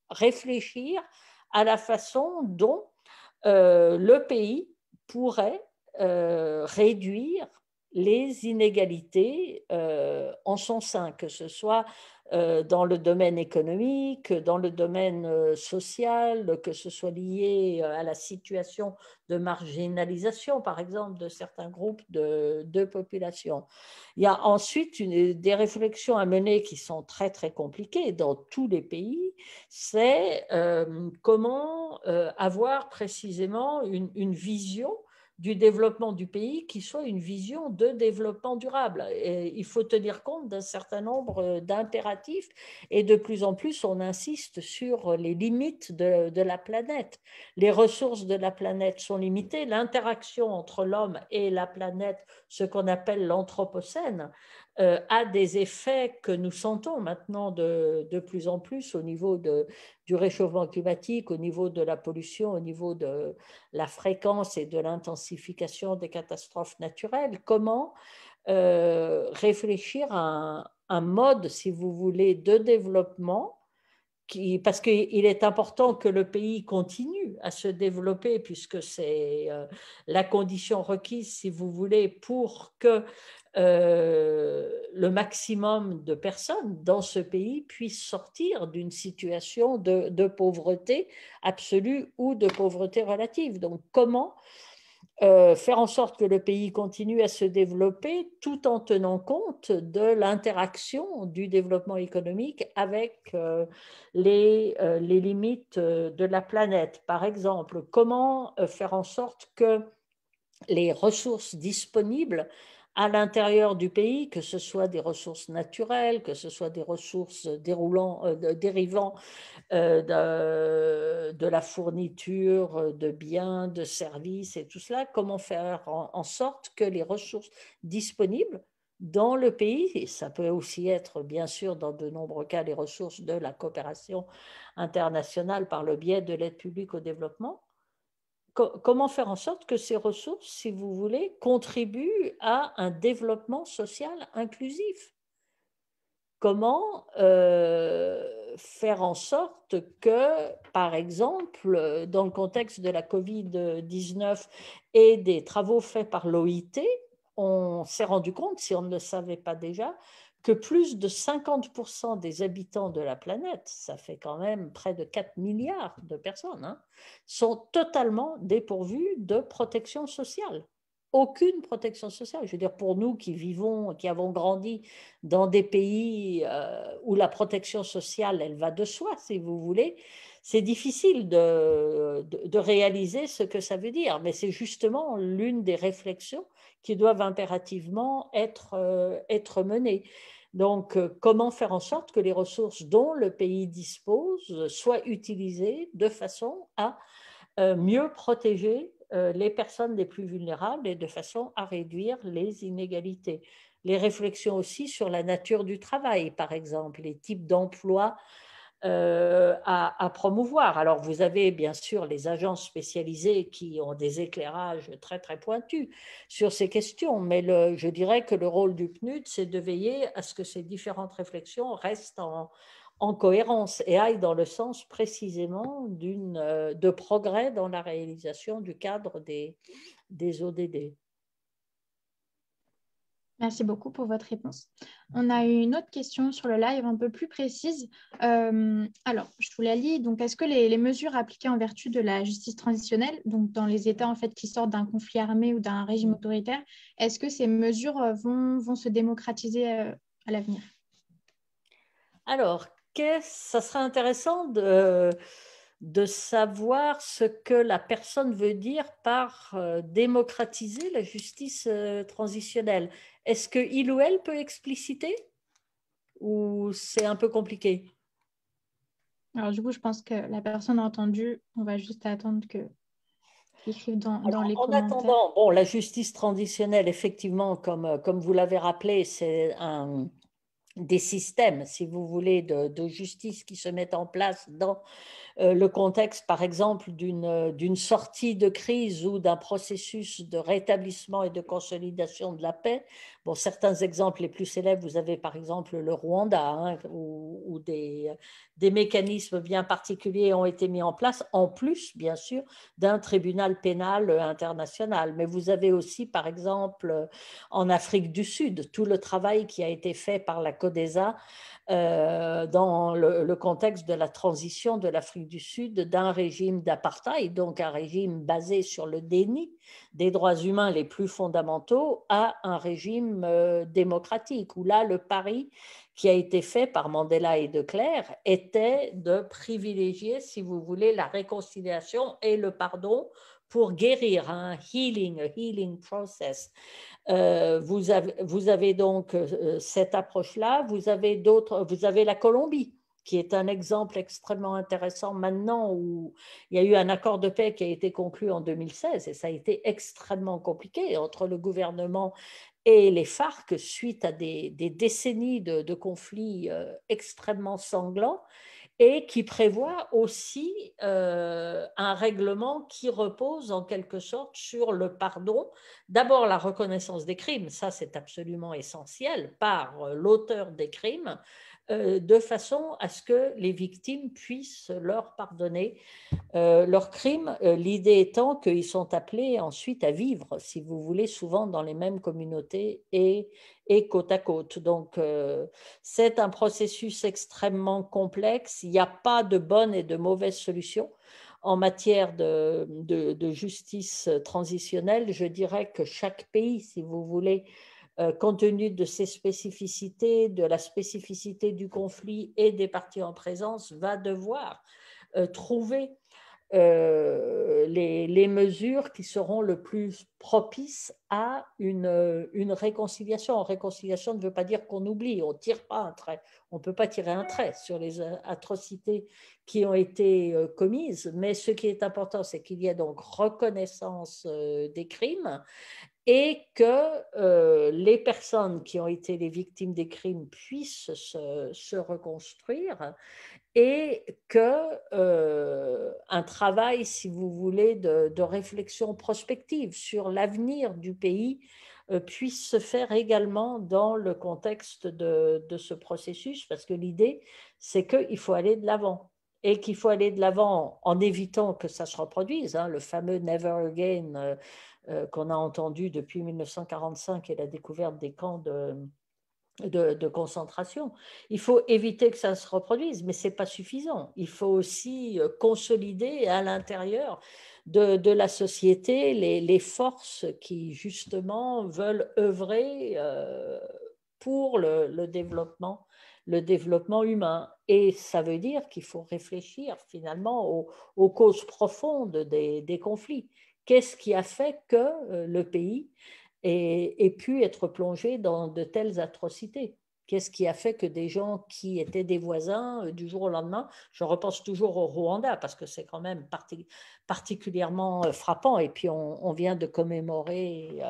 S3: réfléchir à la façon dont le pays pourrait réduire les inégalités en son sein, que ce soit dans le domaine économique, dans le domaine social, que ce soit lié à la situation de marginalisation, par exemple, de certains groupes de population. Il y a ensuite des réflexions à mener qui sont très, très compliquées dans tous les pays. C'est comment avoir précisément une vision du développement du pays qui soit une vision de développement durable. Et il faut tenir compte d'un certain nombre d'impératifs et de plus en plus on insiste sur les limites de la planète. Les ressources de la planète sont limitées, l'interaction entre l'homme et la planète, ce qu'on appelle l'anthropocène, a des effets que nous sentons maintenant de plus en plus au niveau du réchauffement climatique, au niveau de la pollution, au niveau de la fréquence et de l'intensification des catastrophes naturelles. Comment réfléchir à un mode, si vous voulez, de développement parce qu'il est important que le pays continue à se développer, puisque c'est la condition requise, si vous voulez, pour que le maximum de personnes dans ce pays puissent sortir d'une situation de pauvreté absolue ou de pauvreté relative. Donc, comment faire en sorte que le pays continue à se développer tout en tenant compte de l'interaction du développement économique avec les limites de la planète. Par exemple, comment faire en sorte que les ressources disponibles à l'intérieur du pays, que ce soit des ressources naturelles, que ce soit des ressources dérivant de la fourniture de biens, de services et tout cela, comment faire en sorte que les ressources disponibles dans le pays, et ça peut aussi être bien sûr dans de nombreux cas les ressources de la coopération internationale par le biais de l'aide publique au développement, comment faire en sorte que ces ressources, si vous voulez, contribuent à un développement social inclusif? Comment faire en sorte que, par exemple, dans le contexte de la Covid-19 et des travaux faits par l'OIT, on s'est rendu compte, si on ne le savait pas déjà, que plus de 50% des habitants de la planète, ça fait quand même près de 4 milliards de personnes, hein, sont totalement dépourvus de protection sociale. Aucune protection sociale. Je veux dire, pour nous qui vivons, qui avons grandi dans des pays où la protection sociale, elle va de soi, si vous voulez, c'est difficile de réaliser ce que ça veut dire. Mais c'est justement l'une des réflexions qui doivent impérativement être menées. Donc, comment faire en sorte que les ressources dont le pays dispose soient utilisées de façon à mieux protéger les personnes les plus vulnérables et de façon à réduire les inégalités. Les réflexions aussi sur la nature du travail, par exemple, les types d'emplois à promouvoir. Alors, vous avez bien sûr les agences spécialisées qui ont des éclairages très, très pointus sur ces questions, mais je dirais que le rôle du PNUD, c'est de veiller à ce que ces différentes réflexions restent en cohérence et aillent dans le sens précisément de progrès dans la réalisation du cadre des ODD.
S2: Merci beaucoup pour votre réponse. On a une autre question sur le live un peu plus précise. Alors, je vous la lis. Donc, est-ce que les mesures appliquées en vertu de la justice transitionnelle, donc dans les États en fait qui sortent d'un conflit armé ou d'un régime autoritaire, est-ce que ces mesures vont se démocratiser à l'avenir?
S3: Alors, ça serait intéressant de savoir ce que la personne veut dire par démocratiser la justice transitionnelle. Est-ce qu'il ou elle peut expliciter ou c'est un peu compliqué?
S2: Alors, du coup, je pense que la personne a entendu. On va juste attendre qu'ils écrivent dans les
S3: En
S2: commentaires.
S3: attendant, bon, la justice transitionnelle, effectivement, comme vous l'avez rappelé, c'est des systèmes, si vous voulez, de justice qui se mettent en place dans le contexte, par exemple, d'une sortie de crise ou d'un processus de rétablissement et de consolidation de la paix. Bon, certains exemples les plus célèbres, vous avez par exemple le Rwanda, hein, où des mécanismes bien particuliers ont été mis en place, en plus, bien sûr, d'un tribunal pénal international. Mais vous avez aussi, par exemple, en Afrique du Sud, tout le travail qui a été fait par la CODESA dans le contexte de la transition de l'Afrique du Sud d'un régime d'apartheid, donc un régime basé sur le déni des droits humains les plus fondamentaux, à un régime démocratique, où là, le pari qui a été fait par Mandela et de Klerk était de privilégier, si vous voulez, la réconciliation et le pardon pour guérir, un healing process. Vous avez donc cette approche-là. Vous avez la Colombie, qui est un exemple extrêmement intéressant maintenant, où il y a eu un accord de paix qui a été conclu en 2016 et ça a été extrêmement compliqué entre le gouvernement et les FARC suite à des décennies de conflits extrêmement sanglants, et qui prévoit aussi un règlement qui repose en quelque sorte sur le pardon. D'abord, la reconnaissance des crimes, ça c'est absolument essentiel, par l'auteur des crimes, de façon à ce que les victimes puissent leur pardonner leurs crimes, l'idée étant qu'ils sont appelés ensuite à vivre, si vous voulez, souvent dans les mêmes communautés et côte à côte. Donc, c'est un processus extrêmement complexe. Il n'y a pas de bonne et de mauvaise solution. En matière de justice transitionnelle, je dirais que chaque pays, si vous voulez, compte tenu de ses spécificités, de la spécificité du conflit et des parties en présence, va devoir trouver les mesures qui seront le plus propices à une réconciliation. Réconciliation ne veut pas dire qu'on oublie, on ne tire pas un trait, on ne peut pas tirer un trait sur les atrocités qui ont été commises, mais ce qui est important, c'est qu'il y ait donc reconnaissance des crimes, et que les personnes qui ont été les victimes des crimes puissent se reconstruire, et qu'un travail, si vous voulez, de réflexion prospective sur l'avenir du pays puisse se faire également dans le contexte de ce processus, parce que l'idée, c'est qu'il faut aller de l'avant. Et qu'il faut aller de l'avant en évitant que ça se reproduise, hein, le fameux Never Again qu'on a entendu depuis 1945 et la découverte des camps de concentration. Il faut éviter que ça se reproduise, mais ce n'est pas suffisant. Il faut aussi consolider à l'intérieur de la société les forces qui, justement, veulent œuvrer pour le développement humain. Et ça veut dire qu'il faut réfléchir finalement aux causes profondes des conflits. Qu'est-ce qui a fait que le pays ait pu être plongé dans de telles atrocités? Qu'est-ce qui a fait que des gens qui étaient des voisins du jour au lendemain, je repense toujours au Rwanda parce que c'est quand même particulièrement frappant, et puis on vient de commémorer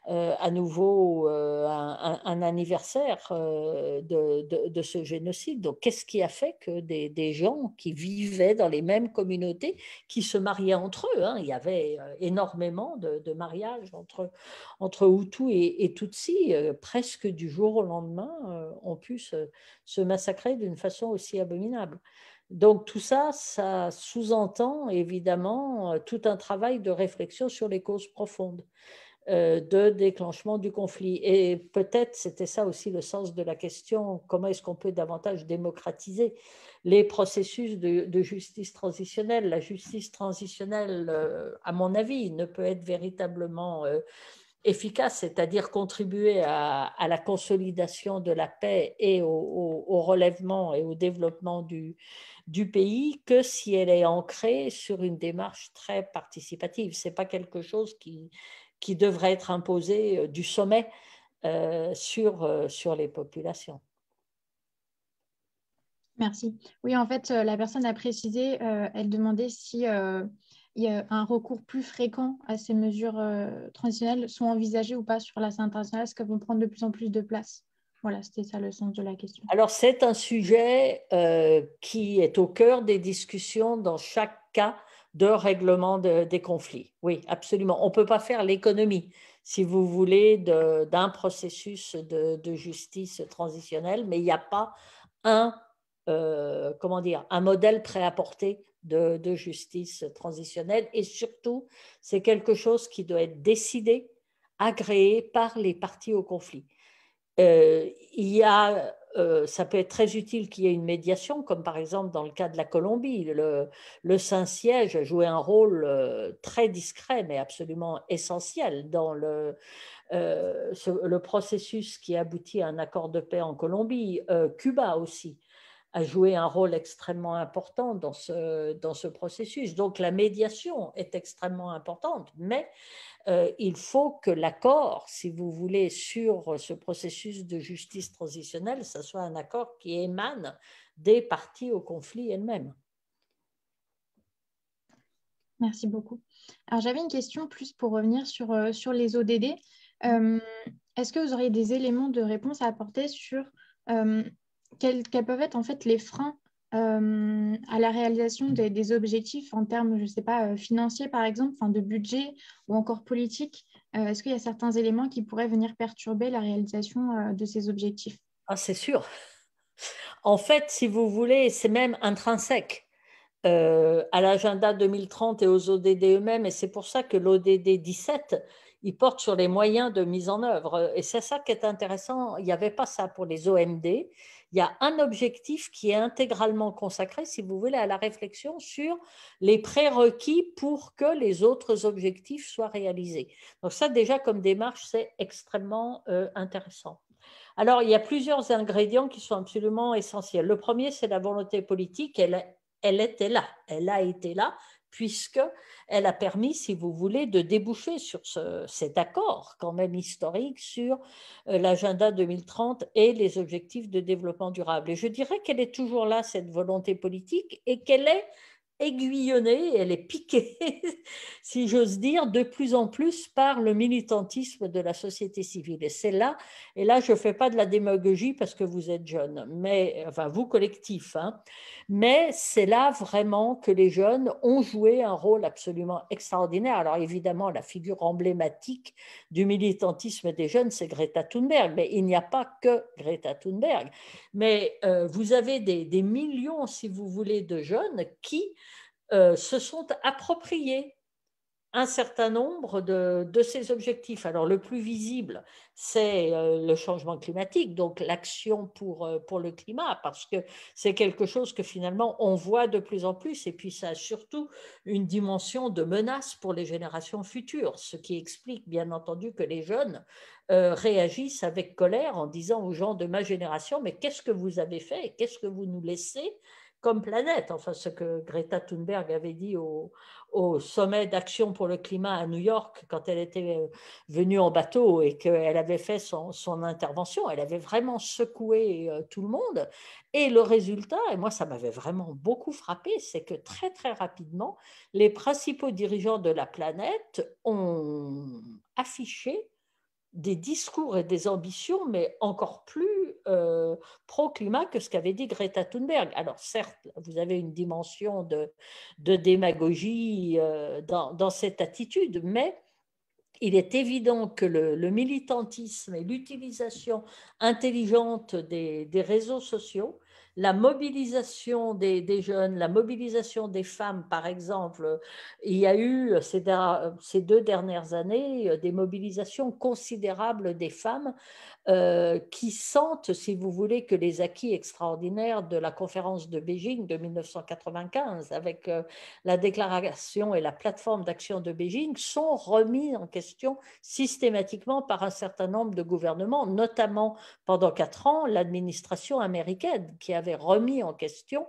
S3: à nouveau un anniversaire de ce génocide. Donc, qu'est-ce qui a fait que des gens qui vivaient dans les mêmes communautés, qui se mariaient entre eux, hein, il y avait énormément de mariages entre Hutus et Tutsis, presque du jour au lendemain, ont pu se massacrer d'une façon aussi abominable. Donc tout ça, ça sous-entend évidemment tout un travail de réflexion sur les causes profondes de déclenchement du conflit. Et peut-être c'était ça aussi le sens de la question, comment est-ce qu'on peut davantage démocratiser les processus de justice transitionnelle? La justice transitionnelle, à mon avis, ne peut être véritablement efficace, c'est-à-dire contribuer à la consolidation de la paix et au relèvement et au développement du pays, que si elle est ancrée sur une démarche très participative. Ce n'est pas quelque chose qui devrait être imposé du sommet sur les populations.
S2: Merci. Oui, en fait, la personne a précisé, elle demandait si il y a un recours plus fréquent à ces mesures transitionnelles sont envisagées ou pas sur la scène internationale, est-ce qu'elles vont prendre de plus en plus de place? Voilà, c'était ça le sens de la question.
S3: Alors, c'est un sujet qui est au cœur des discussions dans chaque cas de règlement des conflits. Oui, absolument. On ne peut pas faire l'économie, si vous voulez, d'un processus de justice transitionnelle, mais il n'y a pas un, comment dire, un modèle préapporté de justice transitionnelle. Et surtout, c'est quelque chose qui doit être décidé, agréé par les parties au conflit. Ça peut être très utile qu'il y ait une médiation, comme par exemple dans le cas de la Colombie. Le Saint-Siège a joué un rôle très discret, mais absolument essentiel dans le processus qui aboutit à un accord de paix en Colombie. Cuba aussi a joué un rôle extrêmement important dans ce processus. Donc la médiation est extrêmement importante, mais il faut que l'accord, si vous voulez, sur ce processus de justice transitionnelle, ce soit un accord qui émane des parties au conflit elles-mêmes.
S2: Merci beaucoup. Alors, j'avais une question plus pour revenir sur les ODD. Est-ce que vous auriez des éléments de réponse à apporter sur quels peuvent être en fait les freins à la réalisation des objectifs en termes, je ne sais pas, financiers par exemple, enfin, de budget ou encore politique? Est-ce qu'il y a certains éléments qui pourraient venir perturber la réalisation de ces objectifs?
S3: Ah, c'est sûr. En fait, si vous voulez, c'est même intrinsèque à l'agenda 2030 et aux ODD eux-mêmes. Et c'est pour ça que l'ODD 17, il porte sur les moyens de mise en œuvre. Et c'est ça qui est intéressant. Il n'y avait pas ça pour les OMD. Il y a un objectif qui est intégralement consacré, si vous voulez, à la réflexion sur les prérequis pour que les autres objectifs soient réalisés. Donc ça, déjà, comme démarche, c'est extrêmement intéressant. Alors, il y a plusieurs ingrédients qui sont absolument essentiels. Le premier, c'est la volonté politique. Elle était là, elle a été là, puisqu'elle a permis, si vous voulez, de déboucher sur cet accord quand même historique sur l'agenda 2030 et les objectifs de développement durable. Et je dirais qu'elle est toujours là, cette volonté politique, et qu'elle est aiguillonnée, elle est piquée, si j'ose dire, de plus en plus par le militantisme de la société civile. Et là, je ne fais pas de la démagogie parce que vous êtes jeunes, mais, enfin, vous collectif, hein, mais c'est là vraiment que les jeunes ont joué un rôle absolument extraordinaire. Alors évidemment, la figure emblématique du militantisme des jeunes, c'est Greta Thunberg, mais il n'y a pas que Greta Thunberg. Mais vous avez des millions, si vous voulez, de jeunes qui se sont appropriés un certain nombre de ces objectifs. Alors, le plus visible, c'est le changement climatique, donc l'action pour le climat, parce que c'est quelque chose que finalement on voit de plus en plus, et puis ça a surtout une dimension de menace pour les générations futures, ce qui explique bien entendu que les jeunes réagissent avec colère en disant aux gens de ma génération, mais qu'est-ce que vous avez fait et qu'est-ce que vous nous laissez comme planète? Enfin, ce que Greta Thunberg avait dit au sommet d'action pour le climat à New York quand elle était venue en bateau et qu'elle avait fait son intervention. Elle avait vraiment secoué tout le monde. Et le résultat, et moi ça m'avait vraiment beaucoup frappé, c'est que très très rapidement, les principaux dirigeants de la planète ont affiché des discours et des ambitions, mais encore plus pro-climat que ce qu'avait dit Greta Thunberg. Alors certes, vous avez une dimension de démagogie dans cette attitude, mais il est évident que le militantisme et l'utilisation intelligente des réseaux sociaux, la mobilisation des jeunes, la mobilisation des femmes, par exemple, il y a eu ces 2 dernières années des mobilisations considérables des femmes qui sentent, si vous voulez, que les acquis extraordinaires de la conférence de Beijing de 1995, avec la déclaration et la plateforme d'action de Beijing, sont remis en question systématiquement par un certain nombre de gouvernements, notamment pendant 4 ans, l'administration américaine, qui avait remis en question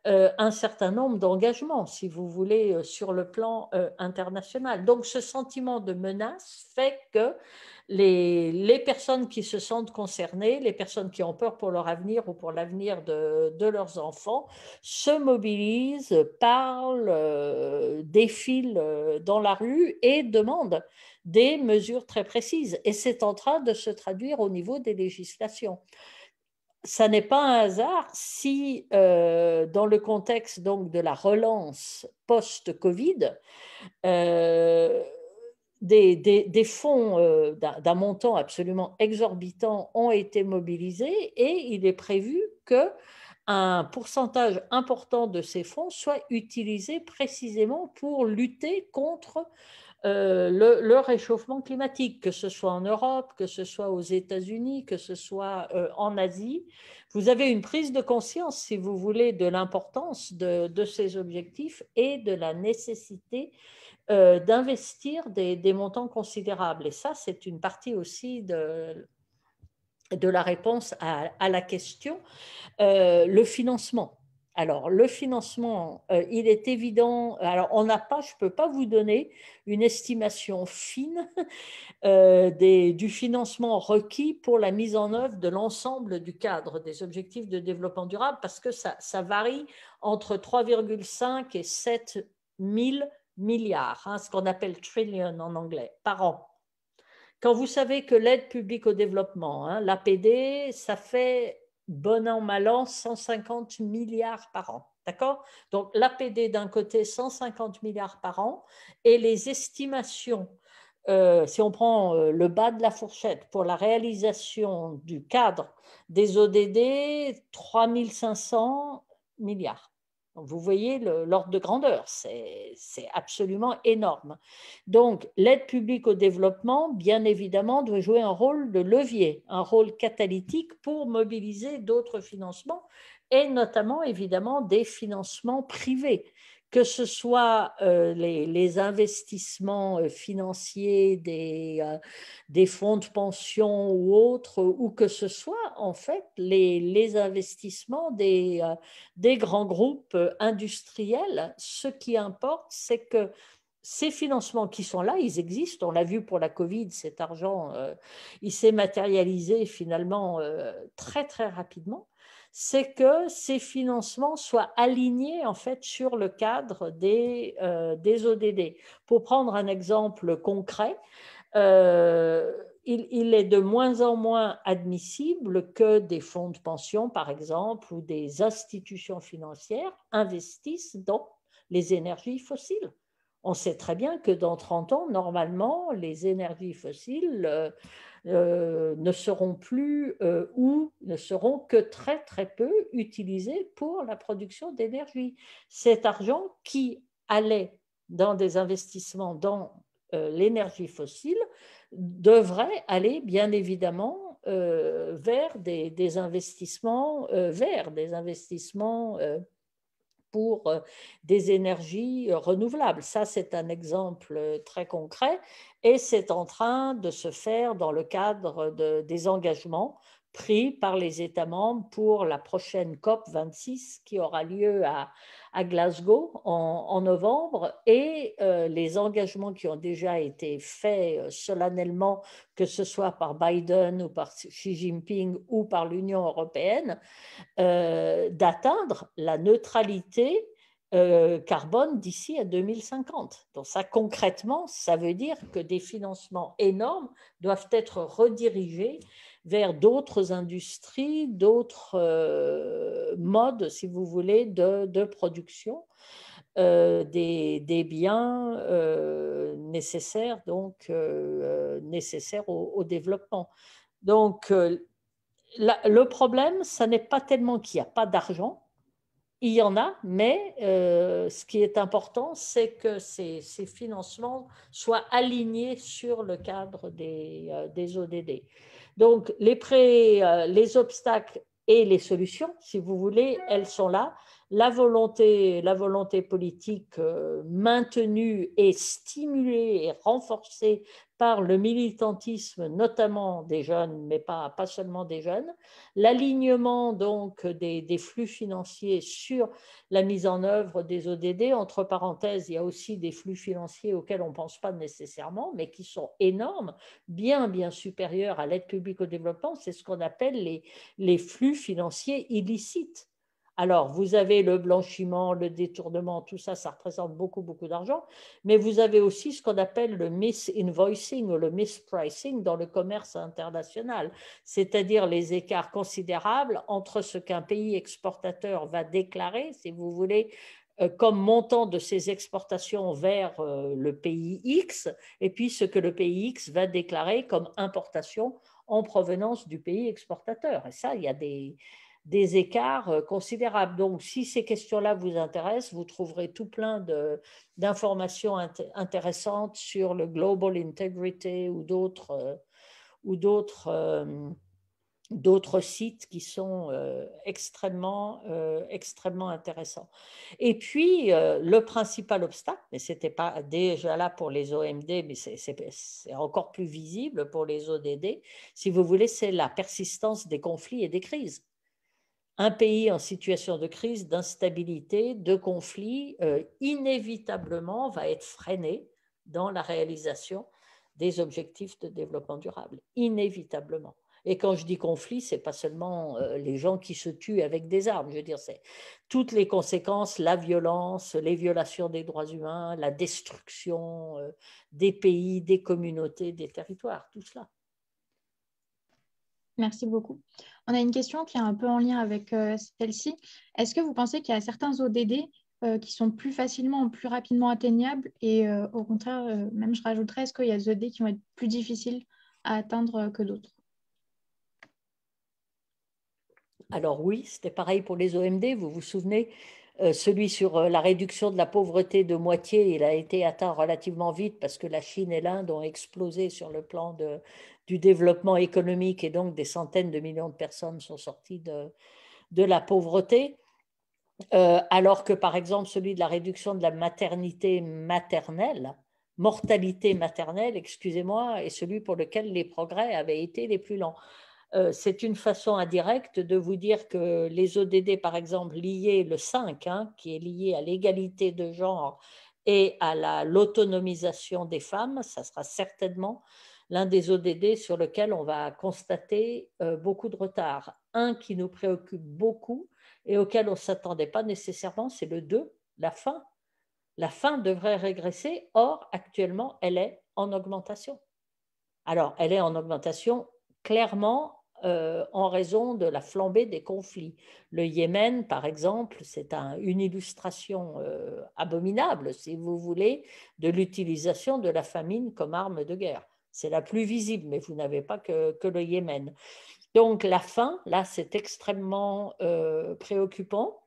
S3: un certain nombre d'engagements, si vous voulez, sur le plan international. Donc ce sentiment de menace fait que les personnes qui se sentent concernées, les personnes qui ont peur pour leur avenir ou pour l'avenir de leurs enfants, se mobilisent, parlent, défilent dans la rue et demandent des mesures très précises. Et c'est en train de se traduire au niveau des législations. Ça n'est pas un hasard si, dans le contexte donc de la relance post-Covid, euh, des fonds d'un montant absolument exorbitant ont été mobilisés et il est prévu qu'un pourcentage important de ces fonds soit utilisé précisément pour lutter contre le réchauffement climatique, que ce soit en Europe, que ce soit aux États-Unis, que ce soit en Asie. Vous avez une prise de conscience, si vous voulez, de l'importance de ces objectifs et de la nécessité d'investir des montants considérables. Et ça, c'est une partie aussi de la réponse à la question. Le financement. Alors, le financement, il est évident. Alors, on n'a pas, je ne peux pas vous donner une estimation fine du financement requis pour la mise en œuvre de l'ensemble du cadre des objectifs de développement durable parce que ça varie entre 3,5 et 7 000 milliards, hein, ce qu'on appelle trillion en anglais, par an. Quand vous savez que l'aide publique au développement, hein, l'APD, ça fait bon an, mal an, 150 milliards par an. D'accord? Donc l'APD d'un côté, 150 milliards par an, et les estimations, si on prend le bas de la fourchette pour la réalisation du cadre des ODD, 3500 milliards. Donc, vous voyez l'ordre de grandeur, c'est absolument énorme. Donc, l'aide publique au développement, bien évidemment, doit jouer un rôle de levier, un rôle catalytique pour mobiliser d'autres financements et notamment, évidemment, des financements privés, que ce soit les investissements financiers des fonds de pension ou autres, ou que ce soit en fait les investissements des grands groupes industriels. Ce qui importe, c'est que ces financements qui sont là, ils existent. On l'a vu pour la Covid, cet argent, il s'est matérialisé finalement très, très rapidement. C'est que ces financements soient alignés en fait sur le cadre des ODD. Pour prendre un exemple concret, il est de moins en moins admissible que des fonds de pension, par exemple, ou des institutions financières investissent dans les énergies fossiles. On sait très bien que dans 30 ans, normalement, les énergies fossiles ne seront plus ou ne seront que très, très peu utilisées pour la production d'énergie. Cet argent qui allait dans des investissements dans l'énergie fossile devrait aller bien évidemment vers des investissements verts, des investissements pour des énergies renouvelables. Ça, c'est un exemple très concret et c'est en train de se faire dans le cadre des engagements pris par les États membres pour la prochaine COP 26 qui aura lieu à Glasgow en novembre et les engagements qui ont déjà été faits solennellement, que ce soit par Biden ou par Xi Jinping ou par l'Union européenne, d'atteindre la neutralité carbone d'ici à 2050. Donc ça, concrètement, ça veut dire que des financements énormes doivent être redirigés vers d'autres industries, d'autres modes, si vous voulez, de production des biens nécessaires, donc nécessaires au développement. Donc, le problème, ce n'est pas tellement qu'il n'y a pas d'argent, il y en a, mais ce qui est important, c'est que ces financements soient alignés sur le cadre des ODD. Donc, les obstacles et les solutions, si vous voulez, elles sont là. La volonté politique maintenue et stimulée et renforcée par le militantisme, notamment des jeunes, mais pas seulement des jeunes, l'alignement donc des flux financiers sur la mise en œuvre des ODD. Entre parenthèses, il y a aussi des flux financiers auxquels on ne pense pas nécessairement, mais qui sont énormes, bien supérieurs à l'aide publique au développement. C'est ce qu'on appelle les flux financiers illicites. Alors, vous avez le blanchiment, le détournement, tout ça, ça représente beaucoup d'argent, mais vous avez aussi ce qu'on appelle le misinvoicing ou le mispricing dans le commerce international, c'est-à-dire les écarts considérables entre ce qu'un pays exportateur va déclarer, si vous voulez, comme montant de ses exportations vers le pays X, et puis ce que le pays X va déclarer comme importation en provenance du pays exportateur. Et ça, il y a des écarts considérables. Donc, si ces questions-là vous intéressent, vous trouverez tout plein d'informations intéressantes sur le Global Integrity ou d'autres sites qui sont extrêmement intéressants. Et puis, le principal obstacle, mais ce n'était pas déjà là pour les OMD, mais c'est encore plus visible pour les ODD, si vous voulez, c'est la persistance des conflits et des crises. Un pays en situation de crise, d'instabilité, de conflit, inévitablement va être freiné dans la réalisation des objectifs de développement durable, inévitablement. Et quand je dis conflit, ce n'est pas seulement les gens qui se tuent avec des armes, je veux dire, c'est toutes les conséquences, la violence, les violations des droits humains, la destruction des pays, des communautés, des territoires, tout cela.
S2: Merci beaucoup. On a une question qui est un peu en lien avec celle-ci. Est-ce que vous pensez qu'il y a certains ODD qui sont plus facilement, plus rapidement atteignables et au contraire, même je rajouterais, est-ce qu'il y a des ODD qui vont être plus difficiles à atteindre que d'autres?
S3: Alors oui, c'était pareil pour les OMD, vous vous souvenez, celui sur la réduction de la pauvreté de moitié, il a été atteint relativement vite parce que la Chine et l'Inde ont explosé sur le plan du développement économique et donc des centaines de millions de personnes sont sorties de la pauvreté. Alors que par exemple celui de la réduction de la mortalité maternelle, excusez-moi, est celui pour lequel les progrès avaient été les plus lents. C'est une façon indirecte de vous dire que les ODD, par exemple, liés, le 5, qui est lié à l'égalité de genre et à l'autonomisation des femmes, ça sera certainement l'un des ODD sur lequel on va constater beaucoup de retard. Un qui nous préoccupe beaucoup et auquel on ne s'attendait pas nécessairement, c'est le 2, la faim. La faim devrait régresser, or actuellement, elle est en augmentation. Alors, elle est en augmentation clairement en raison de la flambée des conflits. Le Yémen, par exemple, c'est une illustration abominable, si vous voulez, de l'utilisation de la famine comme arme de guerre. C'est la plus visible, mais vous n'avez pas que le Yémen. Donc la faim, là, c'est extrêmement préoccupant.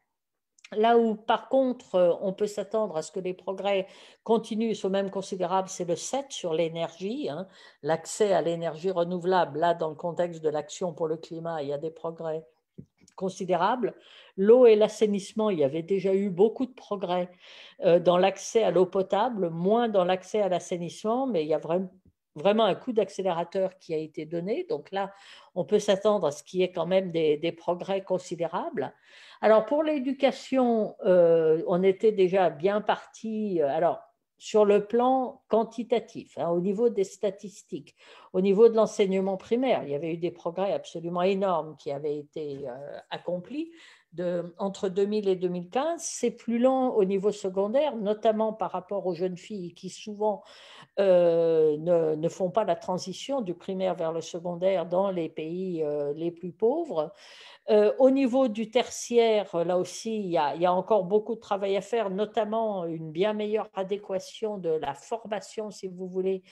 S3: Là où, par contre, on peut s'attendre à ce que les progrès continuent, soient même considérables, c'est le 7 sur l'énergie, l'accès à l'énergie renouvelable. Là, dans le contexte de l'action pour le climat, il y a des progrès considérables. L'eau et l'assainissement, il y avait déjà eu beaucoup de progrès dans l'accès à l'eau potable, moins dans l'accès à l'assainissement, mais il y a vraiment un coup d'accélérateur qui a été donné. Donc là, on peut s'attendre à ce qu'il y ait quand même des progrès considérables. Alors pour l'éducation, on était déjà bien parti. Alors sur le plan quantitatif, au niveau des statistiques, au niveau de l'enseignement primaire, il y avait eu des progrès absolument énormes qui avaient été accomplis. Entre 2000 et 2015, c'est plus lent au niveau secondaire, notamment par rapport aux jeunes filles qui souvent ne font pas la transition du primaire vers le secondaire dans les pays les plus pauvres. Au niveau du tertiaire, là aussi, il y a encore beaucoup de travail à faire, notamment une bien meilleure adéquation de la formation, si vous voulez,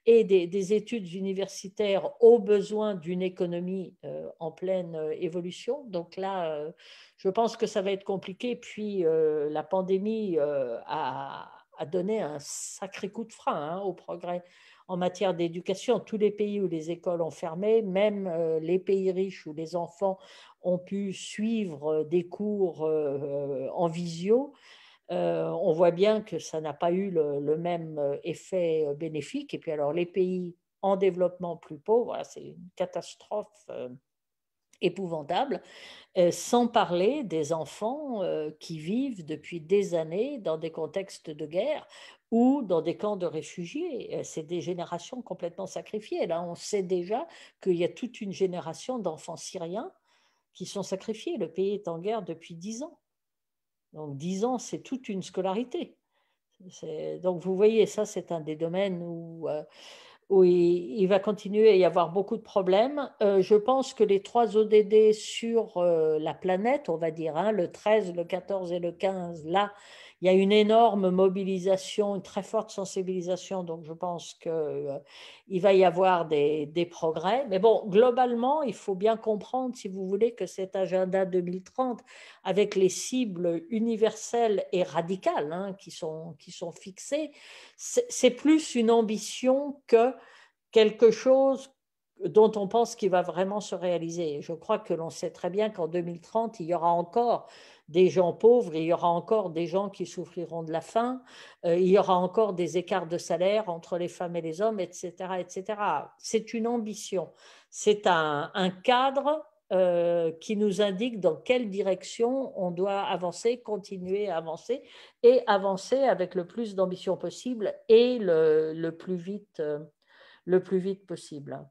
S3: et des études universitaires aux besoins d'une économie en pleine évolution. Donc là, je pense que ça va être compliqué. Puis la pandémie a donné un sacré coup de frein au progrès en matière d'éducation. Tous les pays où les écoles ont fermé, même les pays riches où les enfants ont pu suivre des cours en visio, on voit bien que ça n'a pas eu le même effet bénéfique. Et puis alors les pays en développement plus pauvres, voilà, c'est une catastrophe épouvantable, sans parler des enfants qui vivent depuis des années dans des contextes de guerre ou dans des camps de réfugiés. C'est des générations complètement sacrifiées. Là, on sait déjà qu'il y a toute une génération d'enfants syriens qui sont sacrifiés. Le pays est en guerre depuis 10 ans. Donc 10 ans, c'est toute une scolarité. Donc vous voyez, ça, c'est un des domaines Oui, il va continuer à y avoir beaucoup de problèmes. Je pense que les 3 ODD sur la planète, on va dire, hein, le 13, le 14 et le 15, là, il y a une énorme mobilisation, une très forte sensibilisation. Donc, je pense qu'il va y avoir des progrès. Mais bon, globalement, il faut bien comprendre, si vous voulez, que cet agenda 2030, avec les cibles universelles et radicales, hein, qui sont fixées, c'est plus une ambition que quelque chose dont on pense qu'il va vraiment se réaliser. Je crois que l'on sait très bien qu'en 2030, il y aura encore des gens pauvres, il y aura encore des gens qui souffriront de la faim, il y aura encore des écarts de salaire entre les femmes et les hommes, etc., etc. C'est une ambition, c'est un cadre qui nous indique dans quelle direction on doit avancer, continuer à avancer et avancer avec le plus d'ambition possible et le plus vite possible.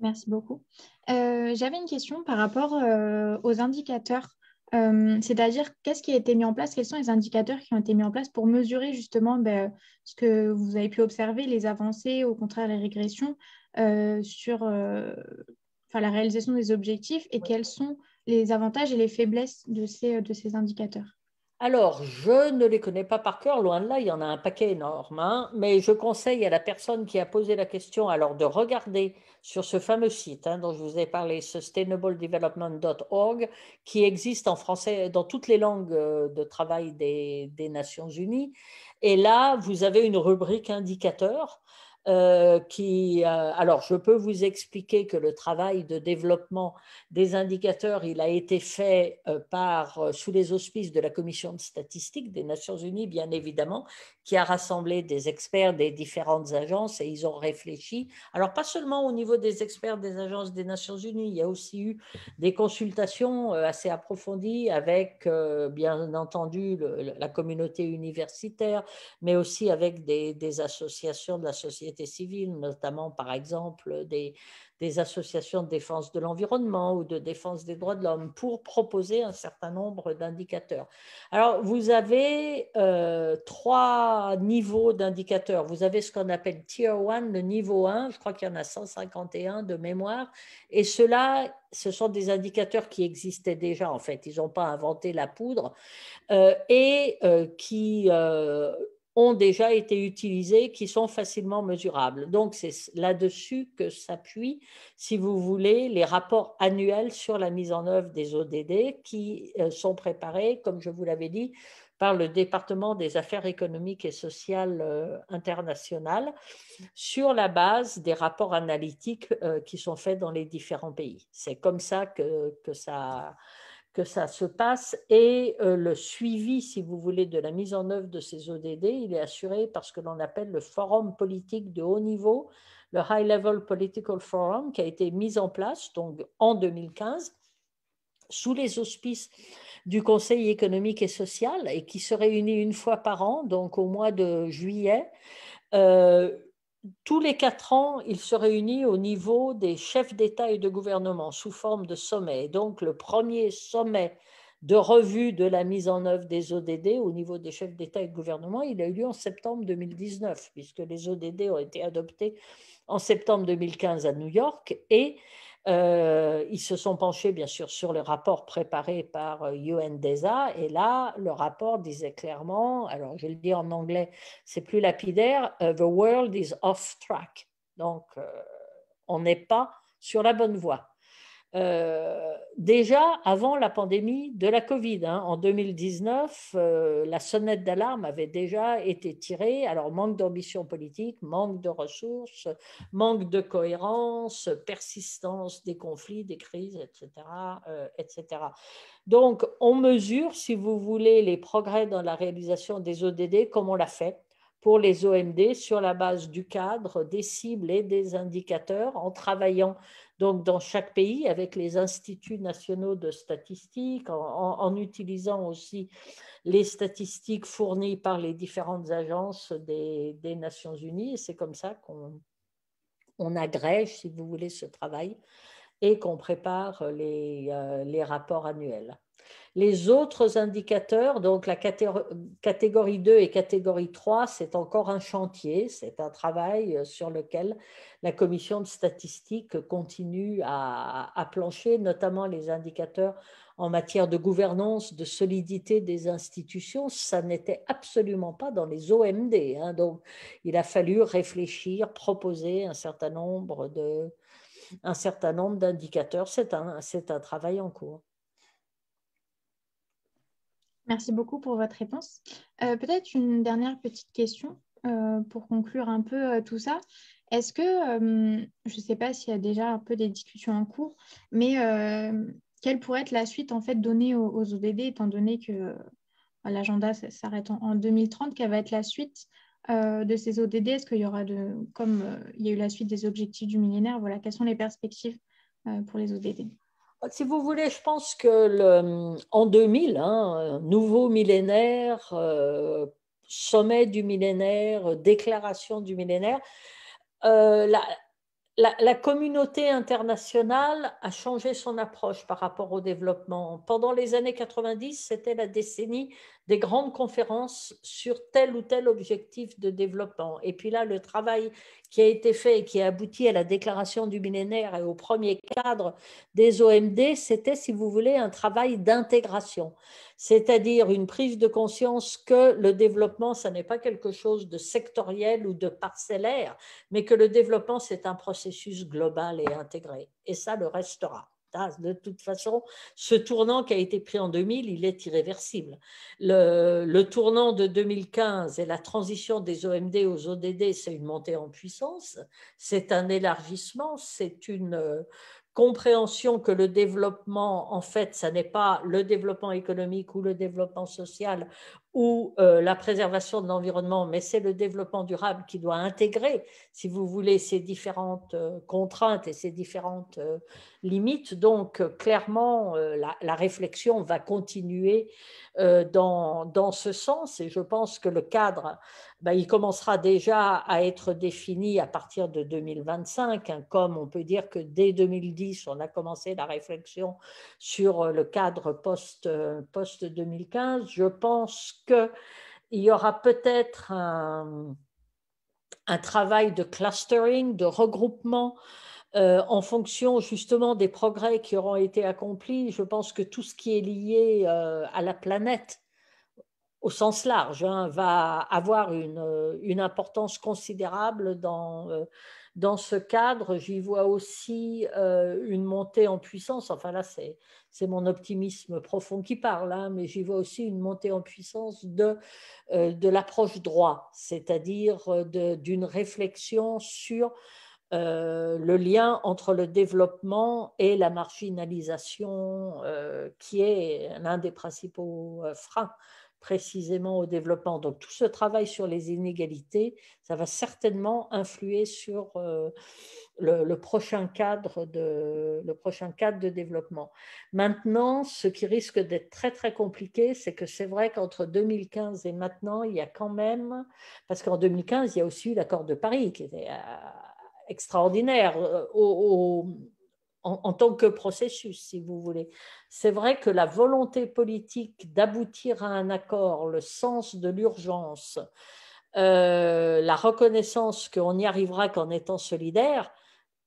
S2: Merci beaucoup. J'avais une question par rapport aux indicateurs. C'est-à-dire, qu'est-ce qui a été mis en place? Quels sont les indicateurs qui ont été mis en place pour mesurer justement ce que vous avez pu observer, les avancées, au contraire les régressions sur la réalisation des objectifs et quels sont les avantages et les faiblesses de ces indicateurs?
S3: Alors, je ne les connais pas par cœur, loin de là, il y en a un paquet énorme, hein, mais je conseille à la personne qui a posé la question alors de regarder sur ce fameux site hein, dont je vous ai parlé, sustainabledevelopment.org, qui existe en français dans toutes les langues de travail des Nations Unies. Et là, vous avez une rubrique indicateurs. Alors, je peux vous expliquer que le travail de développement des indicateurs, il a été fait sous les auspices de la Commission de statistique des Nations Unies, bien évidemment, qui a rassemblé des experts des différentes agences et ils ont réfléchi. Alors, pas seulement au niveau des experts des agences des Nations Unies, il y a aussi eu des consultations assez approfondies avec, bien entendu, la communauté universitaire, mais aussi avec des associations de la société civile, notamment, par exemple, des associations de défense de l'environnement ou de défense des droits de l'homme pour proposer un certain nombre d'indicateurs. Alors, vous avez 3 niveaux d'indicateurs. Vous avez ce qu'on appelle Tier 1, le niveau 1, je crois qu'il y en a 151 de mémoire, et ceux-là, ce sont des indicateurs qui existaient déjà, en fait. Ils n'ont pas inventé la poudre et qui ont déjà été utilisés, qui sont facilement mesurables. Donc, c'est là-dessus que s'appuient, si vous voulez, les rapports annuels sur la mise en œuvre des ODD qui sont préparés, comme je vous l'avais dit, par le département des affaires économiques et sociales internationales sur la base des rapports analytiques qui sont faits dans les différents pays. C'est comme ça que ça se passe et le suivi, si vous voulez, de la mise en œuvre de ces ODD, il est assuré par ce que l'on appelle le forum politique de haut niveau, le High Level Political Forum, qui a été mis en place donc, en 2015 sous les auspices du Conseil économique et social et qui se réunit une fois par an, donc au mois de juillet. Tous les 4 ans, il se réunit au niveau des chefs d'État et de gouvernement sous forme de sommet. Et donc, le premier sommet de revue de la mise en œuvre des ODD au niveau des chefs d'État et de gouvernement, il a eu lieu en septembre 2019, puisque les ODD ont été adoptés en septembre 2015 à New York et ils se sont penchés bien sûr sur le rapport préparé par UNDESA et là, le rapport disait clairement, alors je le dis en anglais, c'est plus lapidaire, The world is off track. Donc, on n'est pas sur la bonne voie. Déjà avant la pandémie de la Covid, hein, en 2019, la sonnette d'alarme avait déjà été tirée. Alors, manque d'ambition politique, manque de ressources, manque de cohérence, persistance des conflits, des crises, etc., etc. Donc, on mesure, si vous voulez, les progrès dans la réalisation des ODD comme on l'a fait pour les OMD sur la base du cadre, des cibles et des indicateurs en travaillant donc dans chaque pays avec les instituts nationaux de statistiques, en utilisant aussi les statistiques fournies par les différentes agences des Nations Unies. Et c'est comme ça qu'on agrège, si vous voulez, ce travail et qu'on prépare les rapports annuels. Les autres indicateurs, donc la catégorie 2 et catégorie 3, c'est encore un chantier, c'est un travail sur lequel la commission de statistique continue à plancher, notamment les indicateurs en matière de gouvernance, de solidité des institutions. Ça n'était absolument pas dans les OMD, hein, donc il a fallu réfléchir, proposer un certain nombre d'indicateurs. C'est un travail en cours.
S2: Merci beaucoup pour votre réponse. Peut-être une dernière petite question pour conclure un peu tout ça. Est-ce que, je ne sais pas s'il y a déjà un peu des discussions en cours, mais quelle pourrait être la suite en fait donnée aux ODD, étant donné que l'agenda s'arrête en 2030, quelle va être la suite de ces ODD? Est-ce qu'il y aura comme il y a eu la suite des objectifs du millénaire, voilà, quelles sont les perspectives pour les ODD?
S3: Si vous voulez, je pense que en 2000, hein, nouveau millénaire, sommet du millénaire, déclaration du millénaire, la, la communauté internationale a changé son approche par rapport au développement. Pendant les années 90, c'était la décennie des grandes conférences sur tel ou tel objectif de développement. Et puis là, le travail qui a été fait et qui a abouti à la déclaration du millénaire et au premier cadre des OMD, c'était, si vous voulez, un travail d'intégration, c'est-à-dire une prise de conscience que le développement, ça n'est pas quelque chose de sectoriel ou de parcellaire, mais que le développement, c'est un processus global et intégré. Et ça le restera. De toute façon, ce tournant qui a été pris en 2000, il est irréversible. Le tournant de 2015 et la transition des OMD aux ODD, c'est une montée en puissance, c'est un élargissement, c'est une compréhension que le développement, en fait, ça n'est pas le développement économique ou le développement social ou la préservation de l'environnement, mais c'est le développement durable qui doit intégrer, si vous voulez, ces différentes contraintes et ces différentes limites. Donc, clairement, la réflexion va continuer dans ce sens et je pense que le cadre, il commencera déjà à être défini à partir de 2025, hein, comme on peut dire que dès 2010, on a commencé la réflexion sur le cadre post-2015. Je pense qu'il y aura peut-être un travail de clustering, de regroupement en fonction justement des progrès qui auront été accomplis. Je pense que tout ce qui est lié à la planète, au sens large, hein, va avoir une importance considérable dans ce cadre. J'y vois aussi une montée en puissance, enfin là c'est mon optimisme profond qui parle, hein, mais j'y vois aussi une montée en puissance de l'approche droit, c'est-à-dire d'une réflexion sur le lien entre le développement et la marginalisation, qui est l'un des principaux freins précisément au développement. Donc tout ce travail sur les inégalités, ça va certainement influer sur le prochain cadre de développement. Maintenant, ce qui risque d'être très très compliqué, c'est que c'est vrai qu'entre 2015 et maintenant, il y a quand même, parce qu'en 2015, il y a aussi eu l'accord de Paris qui était extraordinaire en tant que processus, si vous voulez. C'est vrai que la volonté politique d'aboutir à un accord, le sens de l'urgence, la reconnaissance qu'on n'y arrivera qu'en étant solidaire,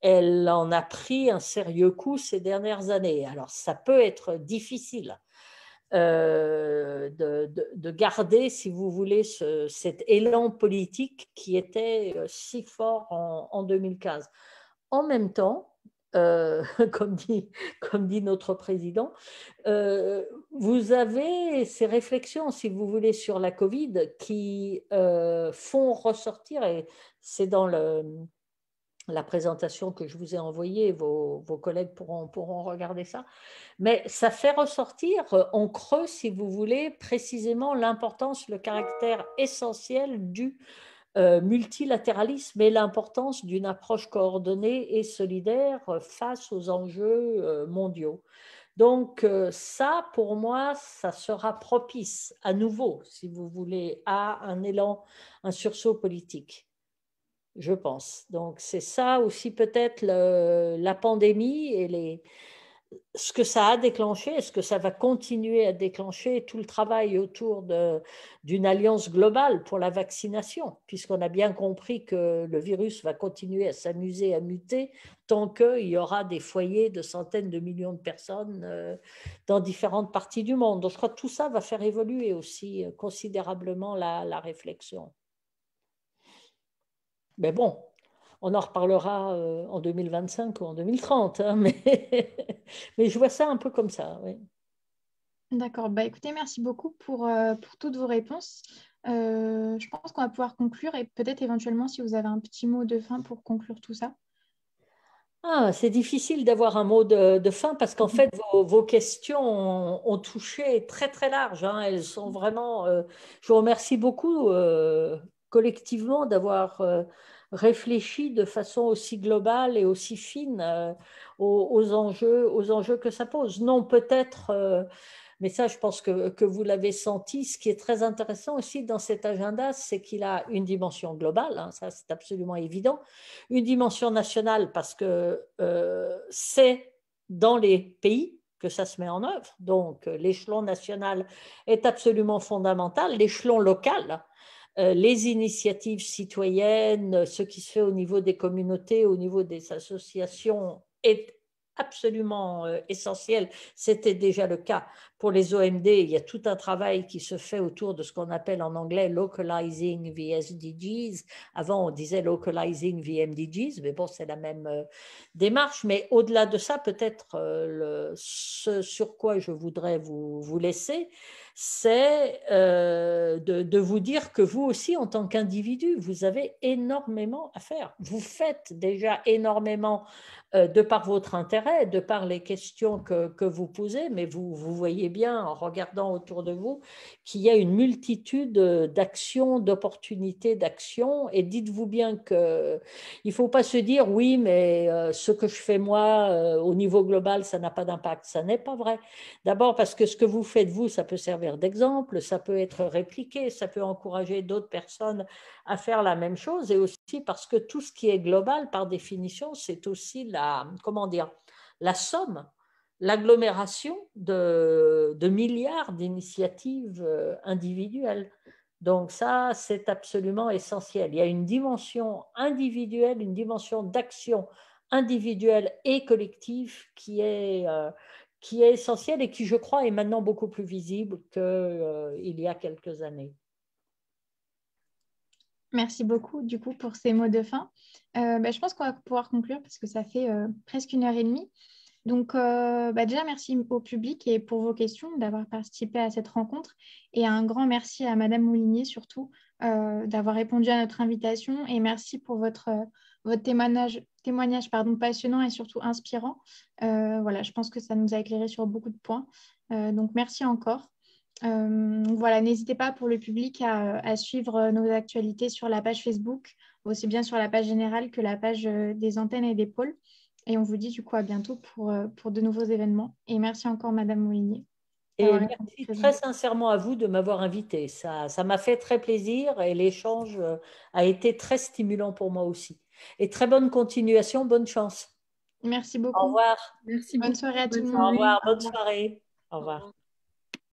S3: elle en a pris un sérieux coup ces dernières années. Alors, ça peut être difficile de garder, si vous voulez, cet élan politique qui était si fort en 2015. En même temps, comme dit notre président, vous avez ces réflexions, si vous voulez, sur la Covid qui font ressortir, et c'est dans la présentation que je vous ai envoyée, vos collègues pourront regarder ça, mais ça fait ressortir en creux, si vous voulez, précisément l'importance, le caractère essentiel du multilatéralisme et l'importance d'une approche coordonnée et solidaire face aux enjeux mondiaux. Donc ça, pour moi, ça sera propice à nouveau, si vous voulez, à un élan, un sursaut politique. je pense. Donc, c'est ça aussi peut-être la pandémie et ce que ça a déclenché, est-ce que ça va continuer à déclencher tout le travail autour d'une alliance globale pour la vaccination, puisqu'on a bien compris que le virus va continuer à s'amuser, à muter, tant qu'il y aura des foyers de centaines de millions de personnes dans différentes parties du monde. Donc je crois que tout ça va faire évoluer aussi considérablement la réflexion. Mais bon, on en reparlera en 2025 ou en 2030, hein, mais je vois ça un peu comme ça. Oui.
S2: D'accord. Bah, écoutez, merci beaucoup pour toutes vos réponses. Je pense qu'on va pouvoir conclure et peut-être éventuellement si vous avez un petit mot de fin pour conclure tout ça.
S3: Ah, c'est difficile d'avoir un mot de fin parce qu'en fait, vos questions ont touché très très large, hein. Elles sont vraiment. Je vous remercie beaucoup collectivement d'avoir réfléchi de façon aussi globale et aussi fine aux enjeux que ça pose. Non, peut-être. Mais ça, je pense que vous l'avez senti. Ce qui est très intéressant aussi dans cet agenda, c'est qu'il a une dimension globale, hein, ça c'est absolument évident, une dimension nationale parce que c'est dans les pays que ça se met en œuvre. Donc l'échelon national est absolument fondamental, l'échelon local. Les initiatives citoyennes, ce qui se fait au niveau des communautés, au niveau des associations, est absolument essentiel. C'était déjà le cas pour les OMD. Il y a tout un travail qui se fait autour de ce qu'on appelle en anglais localizing the SDGs. Avant, on disait localizing the MDGs, mais bon, c'est la même démarche. Mais au-delà de ça, peut-être ce sur quoi je voudrais vous laisser, c'est de vous dire que vous aussi, en tant qu'individu, vous avez énormément à faire. Vous faites déjà énormément de par votre intérêt, de par les questions que vous posez, mais vous voyez bien en regardant autour de vous qu'il y a une multitude d'actions, d'opportunités d'action, et dites-vous bien qu'il ne faut pas se dire oui, mais ce que je fais moi au niveau global, ça n'a pas d'impact. Ça n'est pas vrai. D'abord parce que ce que vous faites vous, ça peut servir d'exemple, ça peut être répliqué, ça peut encourager d'autres personnes à faire la même chose, et aussi parce que tout ce qui est global, par définition, c'est aussi comment dire, la somme, l'agglomération de milliards d'initiatives individuelles. Donc ça, c'est absolument essentiel. Il y a une dimension individuelle, une dimension d'action individuelle et collective qui est essentielle et qui, je crois, est maintenant beaucoup plus visible qu'il y a quelques années.
S2: Merci beaucoup du coup pour ces mots de fin. Je pense qu'on va pouvoir conclure parce que ça fait presque 1 heure et demie. Donc déjà merci au public et pour vos questions, d'avoir participé à cette rencontre. Et un grand merci à Madame Moulinier surtout d'avoir répondu à notre invitation. Et merci pour votre témoignage passionnant et surtout inspirant. Voilà, je pense que ça nous a éclairé sur beaucoup de points. Donc merci encore. Donc voilà, n'hésitez pas pour le public à suivre nos actualités sur la page Facebook, aussi bien sur la page générale que la page des antennes et des pôles. Et on vous dit du coup à bientôt pour de nouveaux événements. Et merci encore, Madame Moulinier,
S3: Et
S2: d'avoir répondu
S3: merci
S2: présente.
S3: très sincèrement à vous de m'avoir invité. Ça m'a fait très plaisir et l'échange a été très stimulant pour moi aussi. Et très bonne continuation, bonne chance.
S2: Merci
S3: Au
S2: beaucoup.
S3: revoir.
S1: Merci
S2: Bonne
S1: beaucoup.
S2: soirée à tout
S1: Bonne
S2: le
S3: Au
S2: monde.
S1: soirée.
S3: revoir,
S2: Au
S3: bonne
S2: revoir.
S3: soirée. Au
S1: Au
S3: revoir.
S1: revoir.